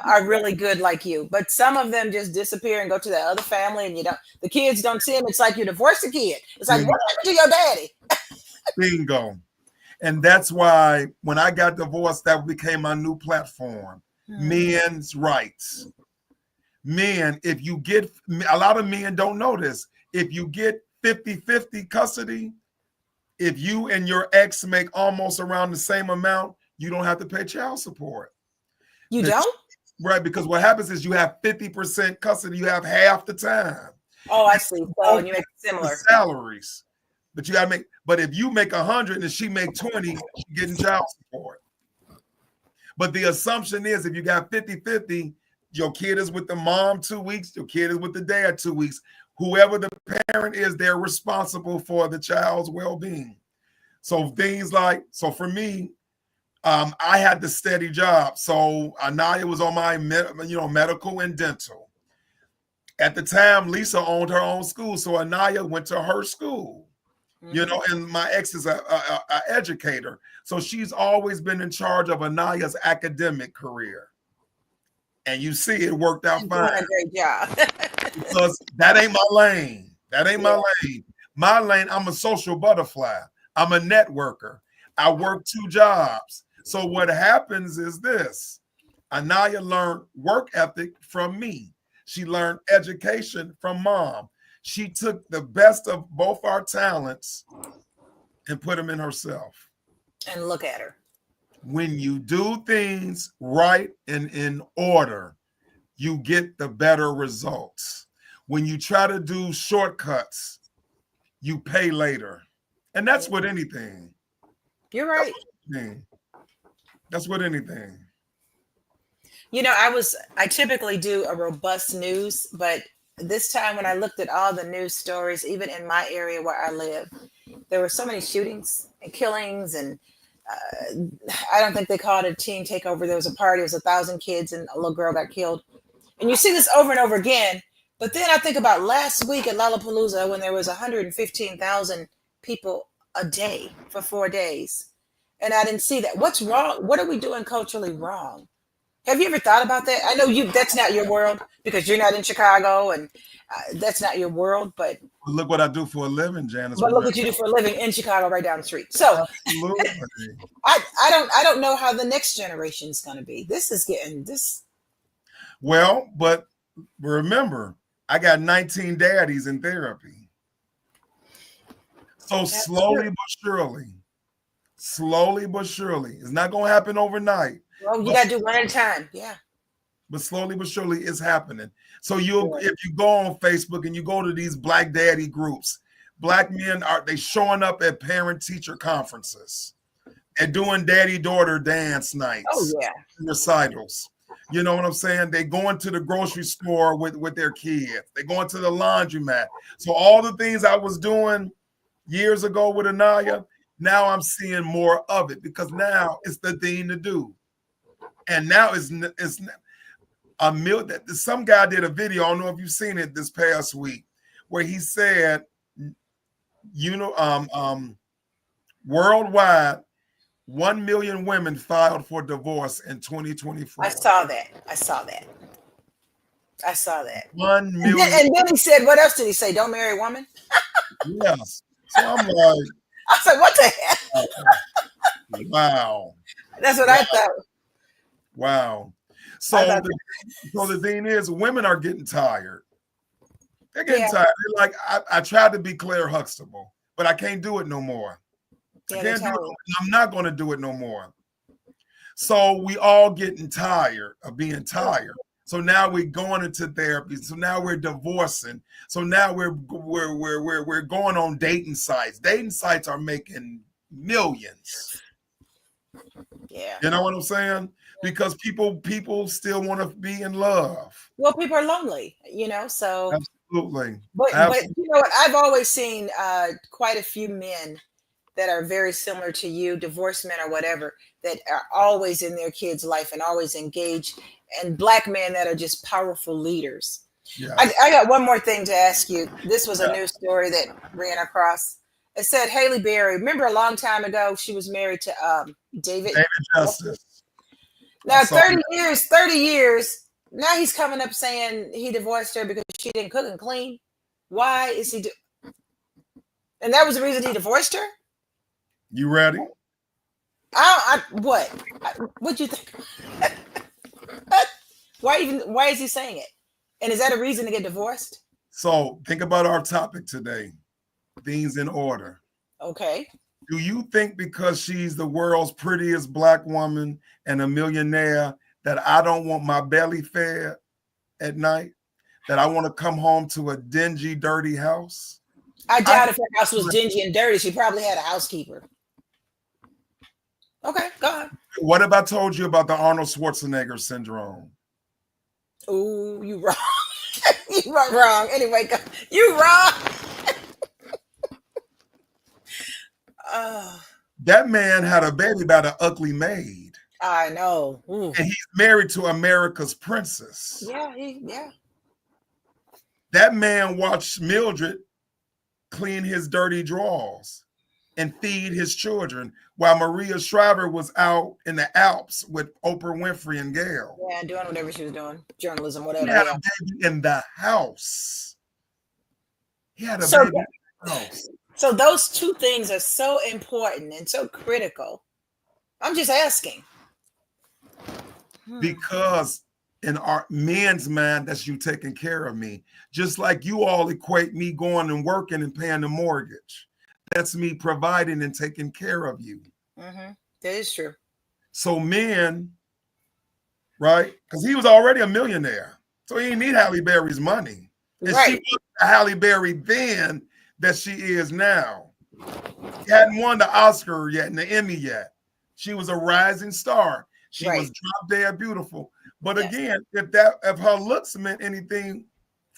are really good like you, but some of them just disappear and go to the other family, and the kids don't see them. It's like you divorced a kid. It's like, what happened to your daddy? Bingo. And that's why when I got divorced, that became my new platform. Men's rights. Men, if you get, a lot of men don't know this, if you get 50-50 custody, if you and your ex make almost around the same amount, you don't have to pay child support. You don't? Right, because what happens is you have 50% custody, you have half the time. Oh, I see. So you make similar salaries. But you gotta make, but if you make 100 and she make 20, you're getting child support. But the assumption is if you got 50-50, your kid is with the mom 2 weeks, your kid is with the dad 2 weeks. Whoever the parent is, they're responsible for the child's well-being. So things like, so for me, I had the steady job. So Anaya was on my medical and dental. At the time, Lisa owned her own school. So Anaya went to her school. And my ex is a educator. So she's always been in charge of Anaya's academic career. And you see it worked out fine. Doing a great job. Because that ain't my lane. That ain't my lane. My lane, I'm a social butterfly. I'm a networker. I work 2 jobs. So what happens is this. Anaya learned work ethic from me. She learned education from mom. She took the best of both our talents and put them in herself. And look at her. When you do things right and in order, you get the better results. When you try to do shortcuts, you pay later. And that's with anything. You're right. That's with anything. I typically do a robust news, but this time when I looked at all the news stories, even in my area where I live, there were so many shootings and killings, and I don't think they called it a teen takeover. There was a party, it was 1,000 kids, and a little girl got killed. And you see this over and over again. But then I think about last week at Lollapalooza when there was 115,000 people a day for 4 days. And I didn't see that. What's wrong? What are we doing culturally wrong? Have you ever thought about that? I know that's not your world because you're not in Chicago and that's not your world, but look what I do for a living, Janice. But look what you do for a living in Chicago right down the street. So I don't know how the next generation is going to be. This is getting this. Well, but remember, I got 19 daddies in therapy. So that's slowly but surely, it's not going to happen overnight. Well, you got to do one at a time. Yeah. But slowly but surely it's happening. So if you go on Facebook and you go to these black daddy groups, black men they showing up at parent teacher conferences and doing daddy daughter dance nights. Oh yeah. Recitals. You know what I'm saying? They going to the grocery store with their kids. They going to the laundromat. So all the things I was doing years ago with Anaya, now I'm seeing more of it because now it's the thing to do. And now it's some guy did a video, I don't know if you've seen it this past week, where he said, worldwide, 1 million women filed for divorce in 2024. I saw that. 1 million. And then he said, what else did he say? Don't marry a woman? Yes. So I'm like, I said, what the heck? Wow. That's what I thought. Wow. So the thing is, women are getting tired. They're getting tired. They're like, I tried to be Claire Huxtable, but I can't do it no more. I can't do it. I'm not going to do it no more. So we all getting tired of being tired. So now we're going into therapy. So now we're divorcing. So now we're going on dating sites. Dating sites are making millions. Yeah. You know what I'm saying? Because people still want to be in love. Well, people are lonely, so absolutely. But you know what? I've always seen quite a few men that are very similar to you, divorced men or whatever, that are always in their kids' life and always engaged, and Black men that are just powerful leaders. Yes. I got one more thing to ask you. This was a news story that ran across. It said Halle Berry, remember a long time ago, she was married to David Justice. Now 30 years, now he's coming up saying he divorced her because she didn't cook and clean. Why is he and that was the reason he divorced her? You ready? What? What'd you think? Why is he saying it? And is that a reason to get divorced? So think about our topic today. Things in order. Okay. Do you think because she's the world's prettiest Black woman and a millionaire that I don't want my belly fed at night? That I want to come home to a dingy, dirty house? I doubt if her house was dingy and dirty. She probably had a housekeeper. Okay, go on. What have I told you about the Arnold Schwarzenegger syndrome? Oh, you wrong. You wrong. Anyway, you wrong. That man had a baby by the ugly maid. I know. And he's married to America's princess. Yeah. That man watched Mildred clean his dirty drawers and feed his children while Maria Shriver was out in the Alps with Oprah Winfrey and Gail. Yeah, doing whatever she was doing. Journalism, whatever. He had a baby in the house. He had a baby in the house. So those two things are so important and so critical. I'm just asking. Because in our men's mind, that's you taking care of me. Just like you all equate me going and working and paying the mortgage. That's me providing and taking care of you. That is true. So men, right? Because he was already a millionaire. So he didn't need Halle Berry's money. And she wasn't the Halle Berry then that she is now. She hadn't won the Oscar yet and the Emmy yet. She was a rising star. She was drop dead beautiful. But again, if her looks meant anything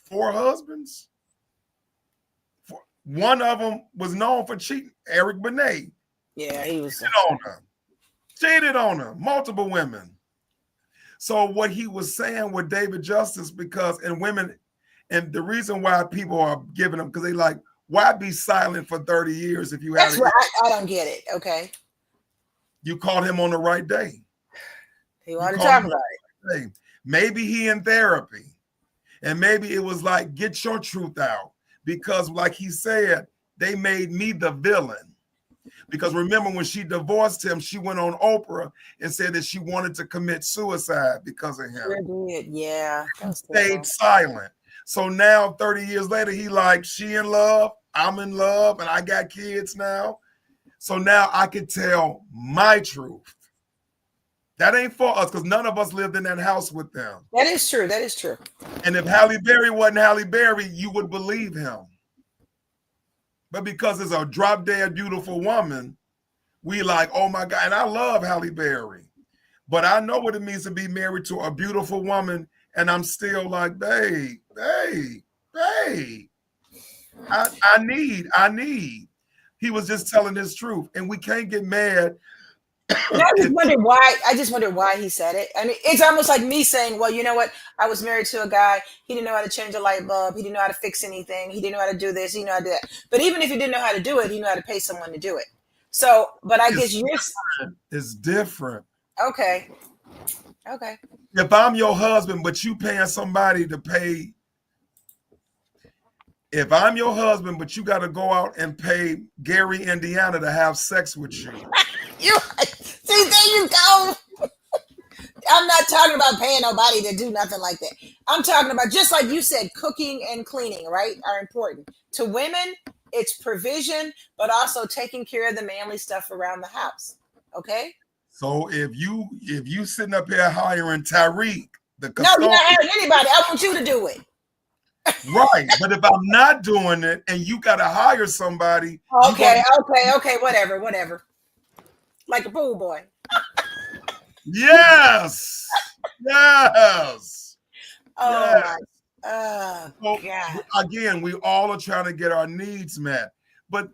for husbands, one of them was known for cheating, Eric Benet. Yeah, he was cheated on her, multiple women. So what he was saying with David Justice, because women, and the reason why people are giving them, because they like, why be silent for 30 years if you have? That's right. I don't get it. Okay. You caught him on the right day. He wanted to talk about it. Maybe he in therapy, and maybe it was like, get your truth out, because like he said, they made me the villain. Because remember when she divorced him, she went on Oprah and said that she wanted to commit suicide because of him. Yeah. He stayed silent. So now 30 years later, he like, she in love, I'm in love, and I got kids now. So now I can tell my truth. That ain't for us, because none of us lived in that house with them. That is true. That is true. And if Halle Berry wasn't Halle Berry, you would believe him. But because it's a drop dead beautiful woman, we like, oh my God. And I love Halle Berry. But I know what it means to be married to a beautiful woman. And I'm still like, babe. I need. He was just telling his truth. And we can't get mad. I just wonder why he said it. I mean, it's almost like me saying, well, you know what? I was married to a guy. He didn't know how to change a light bulb. He didn't know how to fix anything. He didn't know how to do this. He didn't know how to do that. But even if he didn't know how to do it, he knew how to pay someone to do it. So, but I guess it's different. Okay. If I'm your husband, but you paying somebody to pay. If I'm your husband, but you got to go out and pay Gary, Indiana to have sex with you. See, there you go. I'm not talking about paying nobody to do nothing like that. I'm talking about, just like you said, cooking and cleaning, right, are important. To women, it's provision, but also taking care of the manly stuff around the house. Okay? So if you sitting up here hiring Tyreek, the No, you're custodian, not hiring anybody. I want you to do it. right? But if I'm not doing it and you got to hire somebody, you gonna Okay, whatever. Like a pool boy. yes, yes, Oh yes. my, oh So God. again, we all are trying to get our needs met. But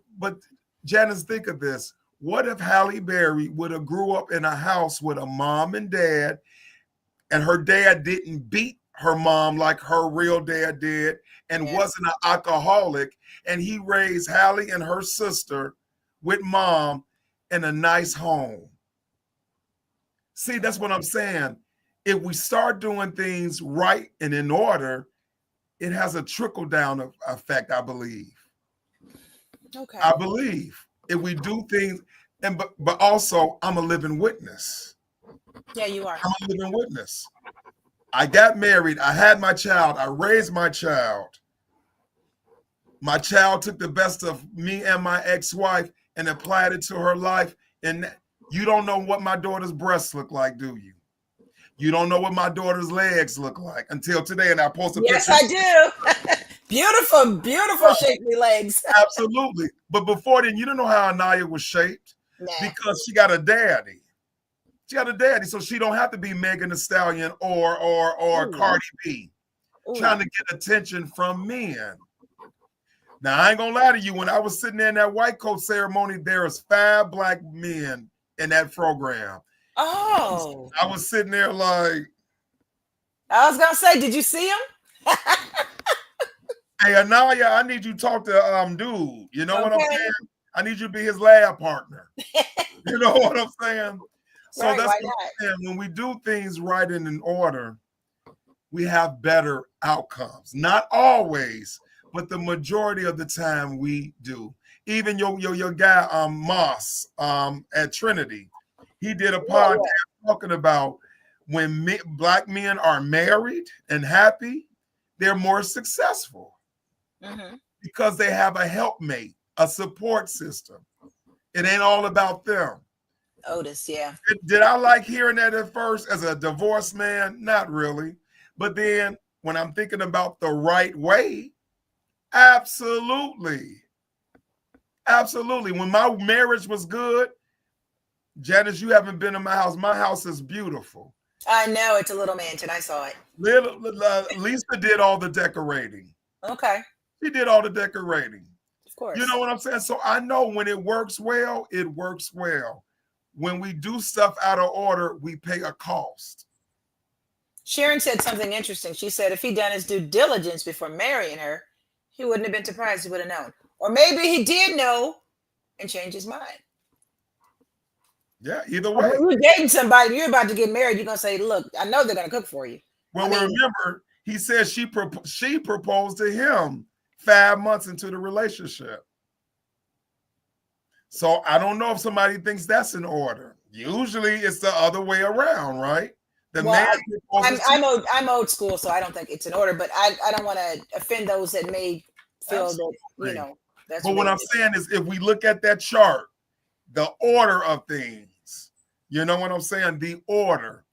Janice, think of this. What if Halle Berry would have grew up in a house with a mom and dad, and her dad didn't beat her mom like her real dad did, and Yeah. wasn't an alcoholic, and he raised Halle and her sister with mom in a nice home? See, that's what I'm saying. If we start doing things right and in order, it has a trickle down effect, I believe. Okay. I believe if we do things, and but also I'm a living witness. Yeah, you are. I'm a living witness. I got married. I had my child. I raised my child. My child took the best of me and my ex-wife and applied it to her life. And you don't know what my daughter's breasts look like, do you? You don't know what my daughter's legs look like until today. And I post a Yes, picture. I do. Beautiful, beautiful shapely legs. Absolutely. But before then, you don't know how Anaya was shaped Nah. because she got a daddy. She got a daddy, so she don't have to be Megan Thee Stallion or Ooh. Cardi B Ooh. trying to get attention from men. Now, I ain't gonna lie to you. When I was sitting there in that white coat ceremony, there was 5 black men in that program. Oh. I was sitting there like, I was gonna say, did you see him? hey, Anaya, I need you to talk to dude. You know what I'm Okay. saying? I need you to be his lab partner. You know what I'm saying? So Right, that's why what not? I'm saying. When we do things right and in order, we have better outcomes. Not always, but the majority of the time we do. Even your guy Moss at Trinity, he did a podcast talking about when black men are married and happy, they're more successful because they have a helpmate, a support system. It ain't all about them. Otis, yeah. Did I like hearing that at first as a divorced man? Not really. But then when I'm thinking about the right way, absolutely. Absolutely. When my marriage was good, Janice, you haven't been in my house. My house is beautiful. I know it's a little mansion. I saw it. Lisa did all the decorating. Okay. She did all the decorating. Of course. You know what I'm saying? So I know when it works well, it works well. When we do stuff out of order, we pay a cost. Sharon said something interesting. She said if he'd done his due diligence before marrying her, he wouldn't have been surprised. He would have known. Or maybe he did know and changed his mind. Yeah, either way. When you're dating somebody, you're about to get married, you're going to say, look, I know they're going to cook for you. Well, remember, he said she proposed to him 5 months into the relationship. So I don't know if somebody thinks that's in order. Usually it's the other way around, right? The man I'm old school, so I don't think it's in order, but I don't want to offend those that may feel that, you know, that's but what I'm saying is if we look at that chart, the order of things, you know what I'm saying? The order.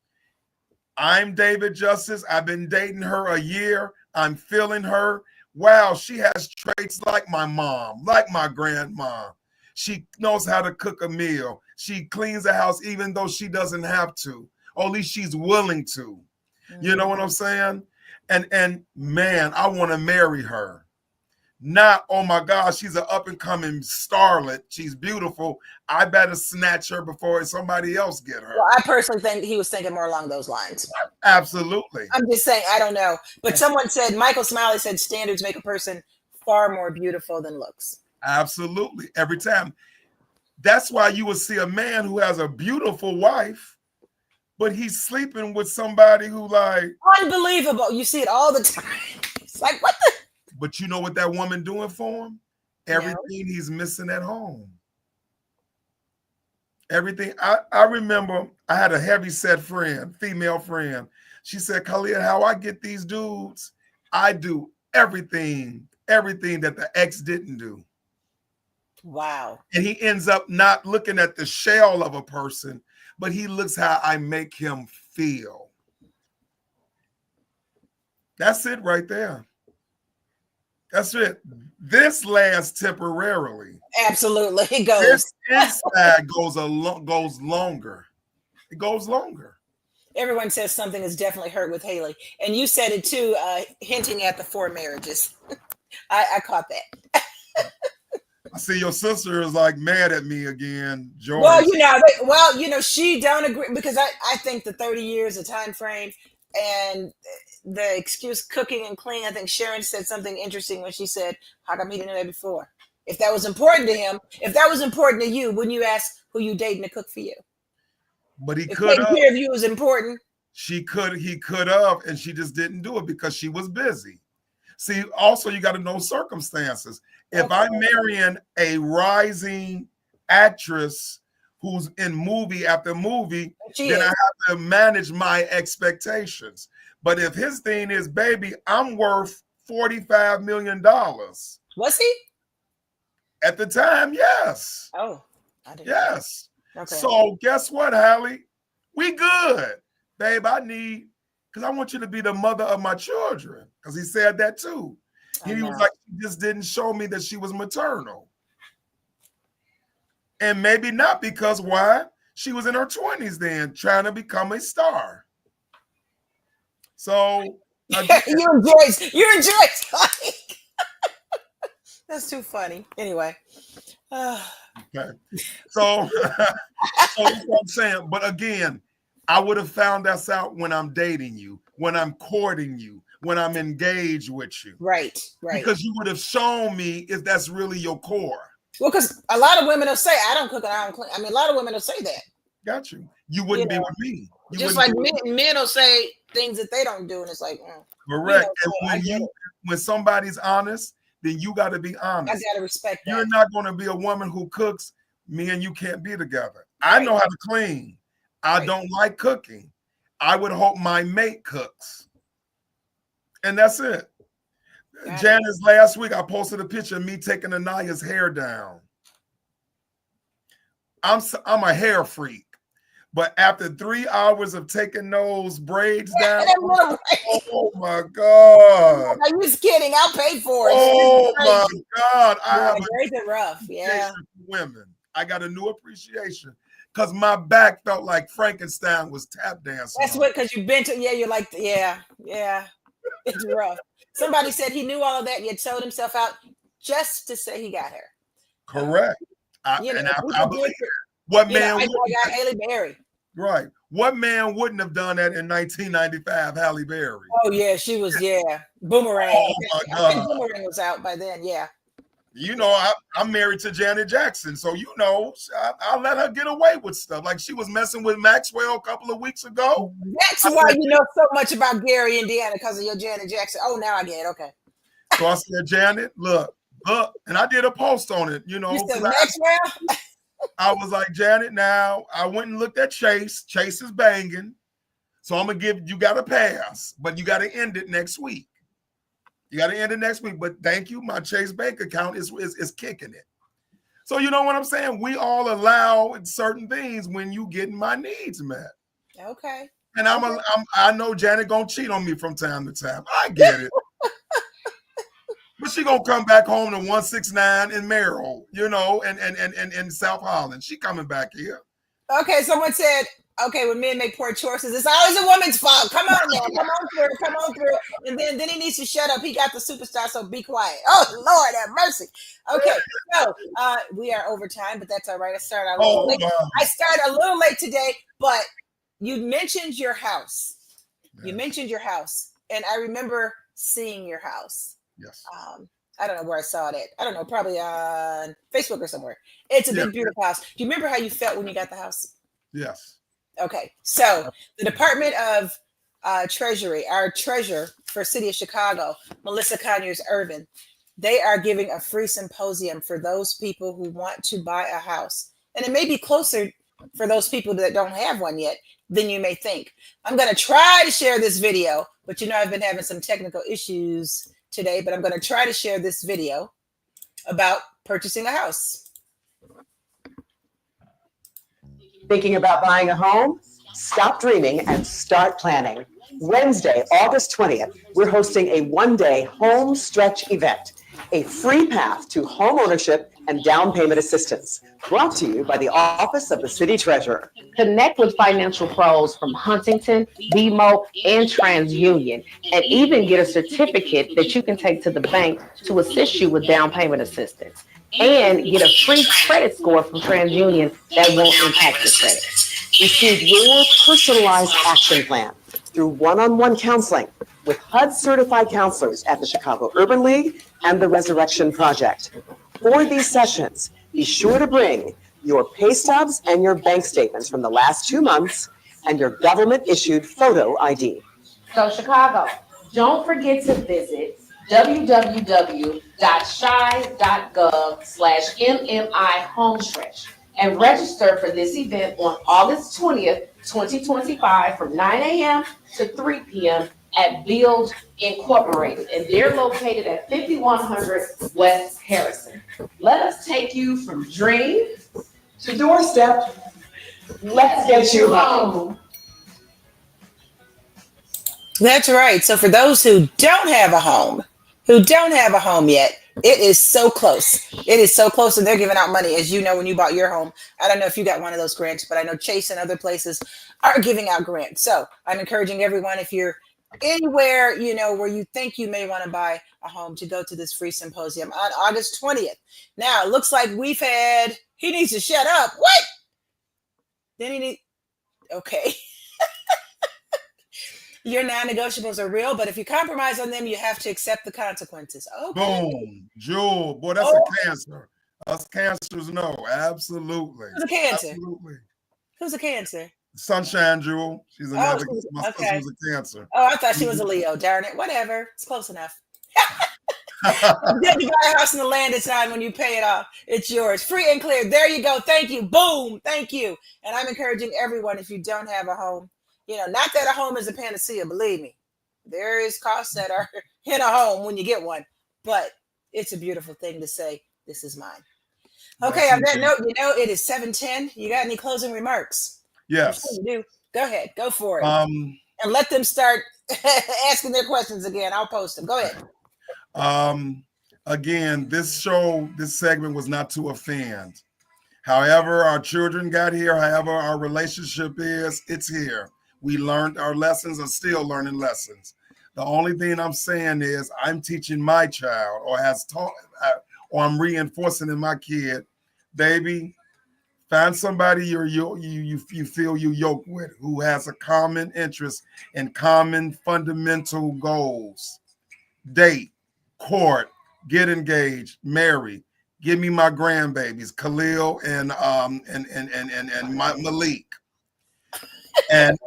I'm David Justice. I've been dating her a year. I'm feeling her. Wow, she has traits like my mom, like my grandma. She knows how to cook a meal. She cleans the house even though she doesn't have to, or at least she's willing to. You know what I'm saying? And man, I want to marry her. Not, oh my God, she's an up and coming starlet. She's beautiful. I better snatch her before somebody else get her. Well, I personally think he was thinking more along those lines. Absolutely. I'm just saying, I don't know. But someone said, Michael Smiley said, standards make a person far more beautiful than looks. Absolutely. Every time. That's why you will see a man who has a beautiful wife, but he's sleeping with somebody who like unbelievable. You see it all the time. It's like, what the? But you know what that woman doing for him? Everything he's missing at home. Everything. I remember I had a heavy set friend, female friend. She said, Khalid, how I get these dudes, I do everything that the ex didn't do. Wow. And he ends up not looking at the shell of a person, but he looks how I make him feel. That's it right there. That's it. This lasts temporarily. Absolutely. It goes. This inside goes longer. It goes longer. Everyone says something is definitely hurt with Haley. And you said it too, hinting at the 4 marriages. I caught that. I see your sister is like mad at me again, George. Well, she don't agree because I think the 30 years, the time frame, and the excuse cooking and cleaning. I think Sharon said something interesting when she said, how come he didn't know that before? If that was important to him, if that was important to you, wouldn't you ask who you dating to cook for you? But he if could taking care of you was important. He could have, and she just didn't do it because she was busy. See, also you got to know circumstances. If I'm marrying a rising actress who's in movie after movie, then I have to manage my expectations. But if his thing is, baby, I'm worth $45 million. Was he? At the time, yes. Oh, I didn't. Yes. Okay. So guess what, Hallie? We good. Babe, because I want you to be the mother of my children. Because he said that too. He was like, she just didn't show me that she was maternal. And maybe not because why? She was in her 20s then, trying to become a star. So you enjoy That's too funny. Anyway. Okay. So that's what I'm saying. But again, I would have found this out when I'm dating you, when I'm courting you, when I'm engaged with you. Right. Because you would have shown me if that's really your core. Well, because a lot of women will say, I don't cook and I don't clean. I mean, a lot of women will say that. Got you. You wouldn't be with me. Just like men will say things that they don't do, and it's like, correct. And when somebody's honest, then you got to be honest. I got to respect that. You're not going to be a woman who cooks. Me and you can't be together. I know how to clean. I don't like cooking. I would hope my mate cooks. And that's it. Janice, last week I posted a picture of me taking Anaya's hair down. I'm a hair freak. But after 3 hours of taking those braids down, oh my God. I was kidding. I'll pay for it. Oh my God. Braids are rough. Yeah. Women. I got a new appreciation because my back felt like Frankenstein was tap dancing. That's what, because you've been to, you're like, yeah. It's rough. Somebody said he knew all of that. He had sold himself out just to say he got her. Correct. I believe it. What man I got Halle Berry. Right. What man wouldn't have done that in 1995, Halle Berry? Oh, yeah. She was, Boomerang. Oh, my God. I think Boomerang was out by then, yeah. I'm married to Janet Jackson, so I'll let her get away with stuff. Like she was messing with Maxwell a couple of weeks ago. That's why you know so much about Gary, Indiana, because of your Janet Jackson. Oh, now I get it. Okay. So I said, Janet, look, and I did a post on it. You said Maxwell? I was like, Janet, now I went and looked at Chase. Chase is banging, so I'm gonna you got to pass, but you got to end it next week. But thank you. My Chase bank account is kicking it. So you know what I'm saying? We all allow certain things when you getting my needs met. Okay. And I know Janet gonna cheat on me from time to time. I get it. But she gonna come back home to 169 in Merrill, and South Holland. She coming back here. Okay, someone said, when men make poor choices, it's always a woman's fault. Come on now, come on through. And then he needs to shut up. He got the superstar, so be quiet. Oh, Lord have mercy. Okay, so we are over time, but that's all right. I started a little late. Wow. I started a little late today, but you mentioned your house. Yeah. You mentioned your house, and I remember seeing your house. Yes. I don't know where I saw it. I don't know, probably on Facebook or somewhere. It's a big, beautiful house. Do you remember how you felt when you got the house? Yes. Okay, so the Department of Treasury, our treasurer for City of Chicago, Melissa Conyers-Irvin, they are giving a free symposium for those people who want to buy a house. And it may be closer for those people that don't have one yet than you may think. I'm going to try to share this video, but I've been having some technical issues today, but I'm going to try to share this video about purchasing a house. Thinking about buying a home? Stop dreaming and start planning. Wednesday, August 20th, we're hosting a one-day home stretch event, a free path to home ownership and down payment assistance, brought to you by the Office of the City Treasurer. Connect with financial pros from Huntington, BMO, and TransUnion, and even get a certificate that you can take to the bank to assist you with down payment assistance, and get a free credit score from TransUnion that won't impact your credit. Receive your personalized action plan through one-on-one counseling with HUD-certified counselors at the Chicago Urban League and the Resurrection Project. For these sessions, be sure to bring your pay stubs and your bank statements from the last 2 months and your government-issued photo ID. So Chicago, don't forget to visit www.chi.gov/MMI Homestretch and register for this event on August 20th, 2025 from 9 a.m. to 3 p.m. at Build Incorporated, and they're located at 5100 West Harrison. Let us take you from dream To doorstep. Let's get you home. That's right. So for those who don't have a home yet, it is so close. It is so close, and they're giving out money. As you know, when you bought your home, I don't know if you got one of those grants, but I know Chase and other places are giving out grants. So I'm encouraging everyone, if you're anywhere, where you think you may want to buy a home, to go to this free symposium on August 20th. Now, it looks like he needs to shut up. What? Okay. Your non-negotiables are real, but if you compromise on them, you have to accept the consequences. Okay. Boom. Jewel. Boy, that's a cancer. Us cancers know. Absolutely. Who's a cancer? Absolutely. Who's a cancer? Sunshine Jewel. She's another. My okay. sister's a cancer. Oh, I thought she was a Leo. Darn it. Whatever. It's close enough. You buy a house in the land, it's on. When you pay it off, it's yours. Free and clear. There you go. Thank you. Boom. Thank you. And I'm encouraging everyone, if you don't have a home, not that a home is a panacea, believe me. There is costs that are in a home when you get one, but it's a beautiful thing to say, this is mine. Okay, on that note, it is 7:10. You got any closing remarks? Yes. You do. Go ahead. Go for it. And let them start asking their questions again. I'll post them. Go ahead. Again, this segment was not to offend. However our children got here, however our relationship is, it's here. We learned our lessons, are still learning lessons. The only thing I'm saying is I'm teaching my child, or I'm reinforcing in my kid, baby, find somebody you feel you yoke with, who has a common interest and common fundamental goals. Date, court, get engaged, marry. Give me my grandbabies, Khalil and Malik. And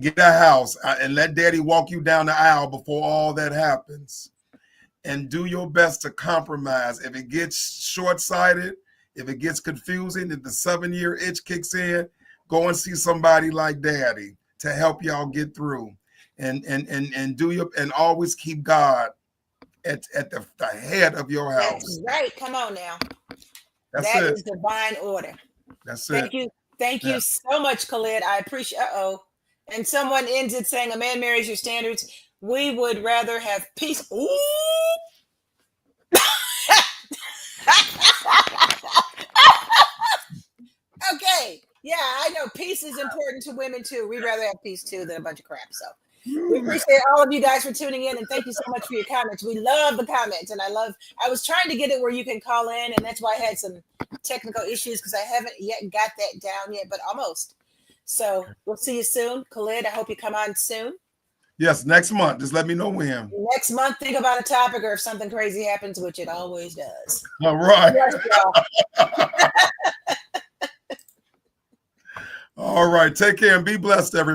get a house, and let daddy walk you down the aisle before all that happens. And do your best to compromise. If it gets short-sighted, if it gets confusing, if the 7-year itch kicks in, go and see somebody like daddy to help y'all get through. And always keep God at the head of your house. That's right. Come on now. That is divine order. That's it. Thank you so much, Khalid. I appreciate. And someone ends it saying, "A man marries your standards. We would rather have peace." Ooh. Okay. Yeah, I know peace is important to women too. We'd rather have peace too than a bunch of crap. So we appreciate all of you guys for tuning in, and thank you so much for your comments. We love the comments, and I was trying to get it where you can call in, and that's why I had some technical issues, because I haven't yet got that down yet, but almost. So we'll see you soon. Khalid, I hope you come on soon. Yes, next month. Just let me know when. Next month, think about a topic, or if something crazy happens, which it always does. All right. Yes, all right. Take care and be blessed, everybody.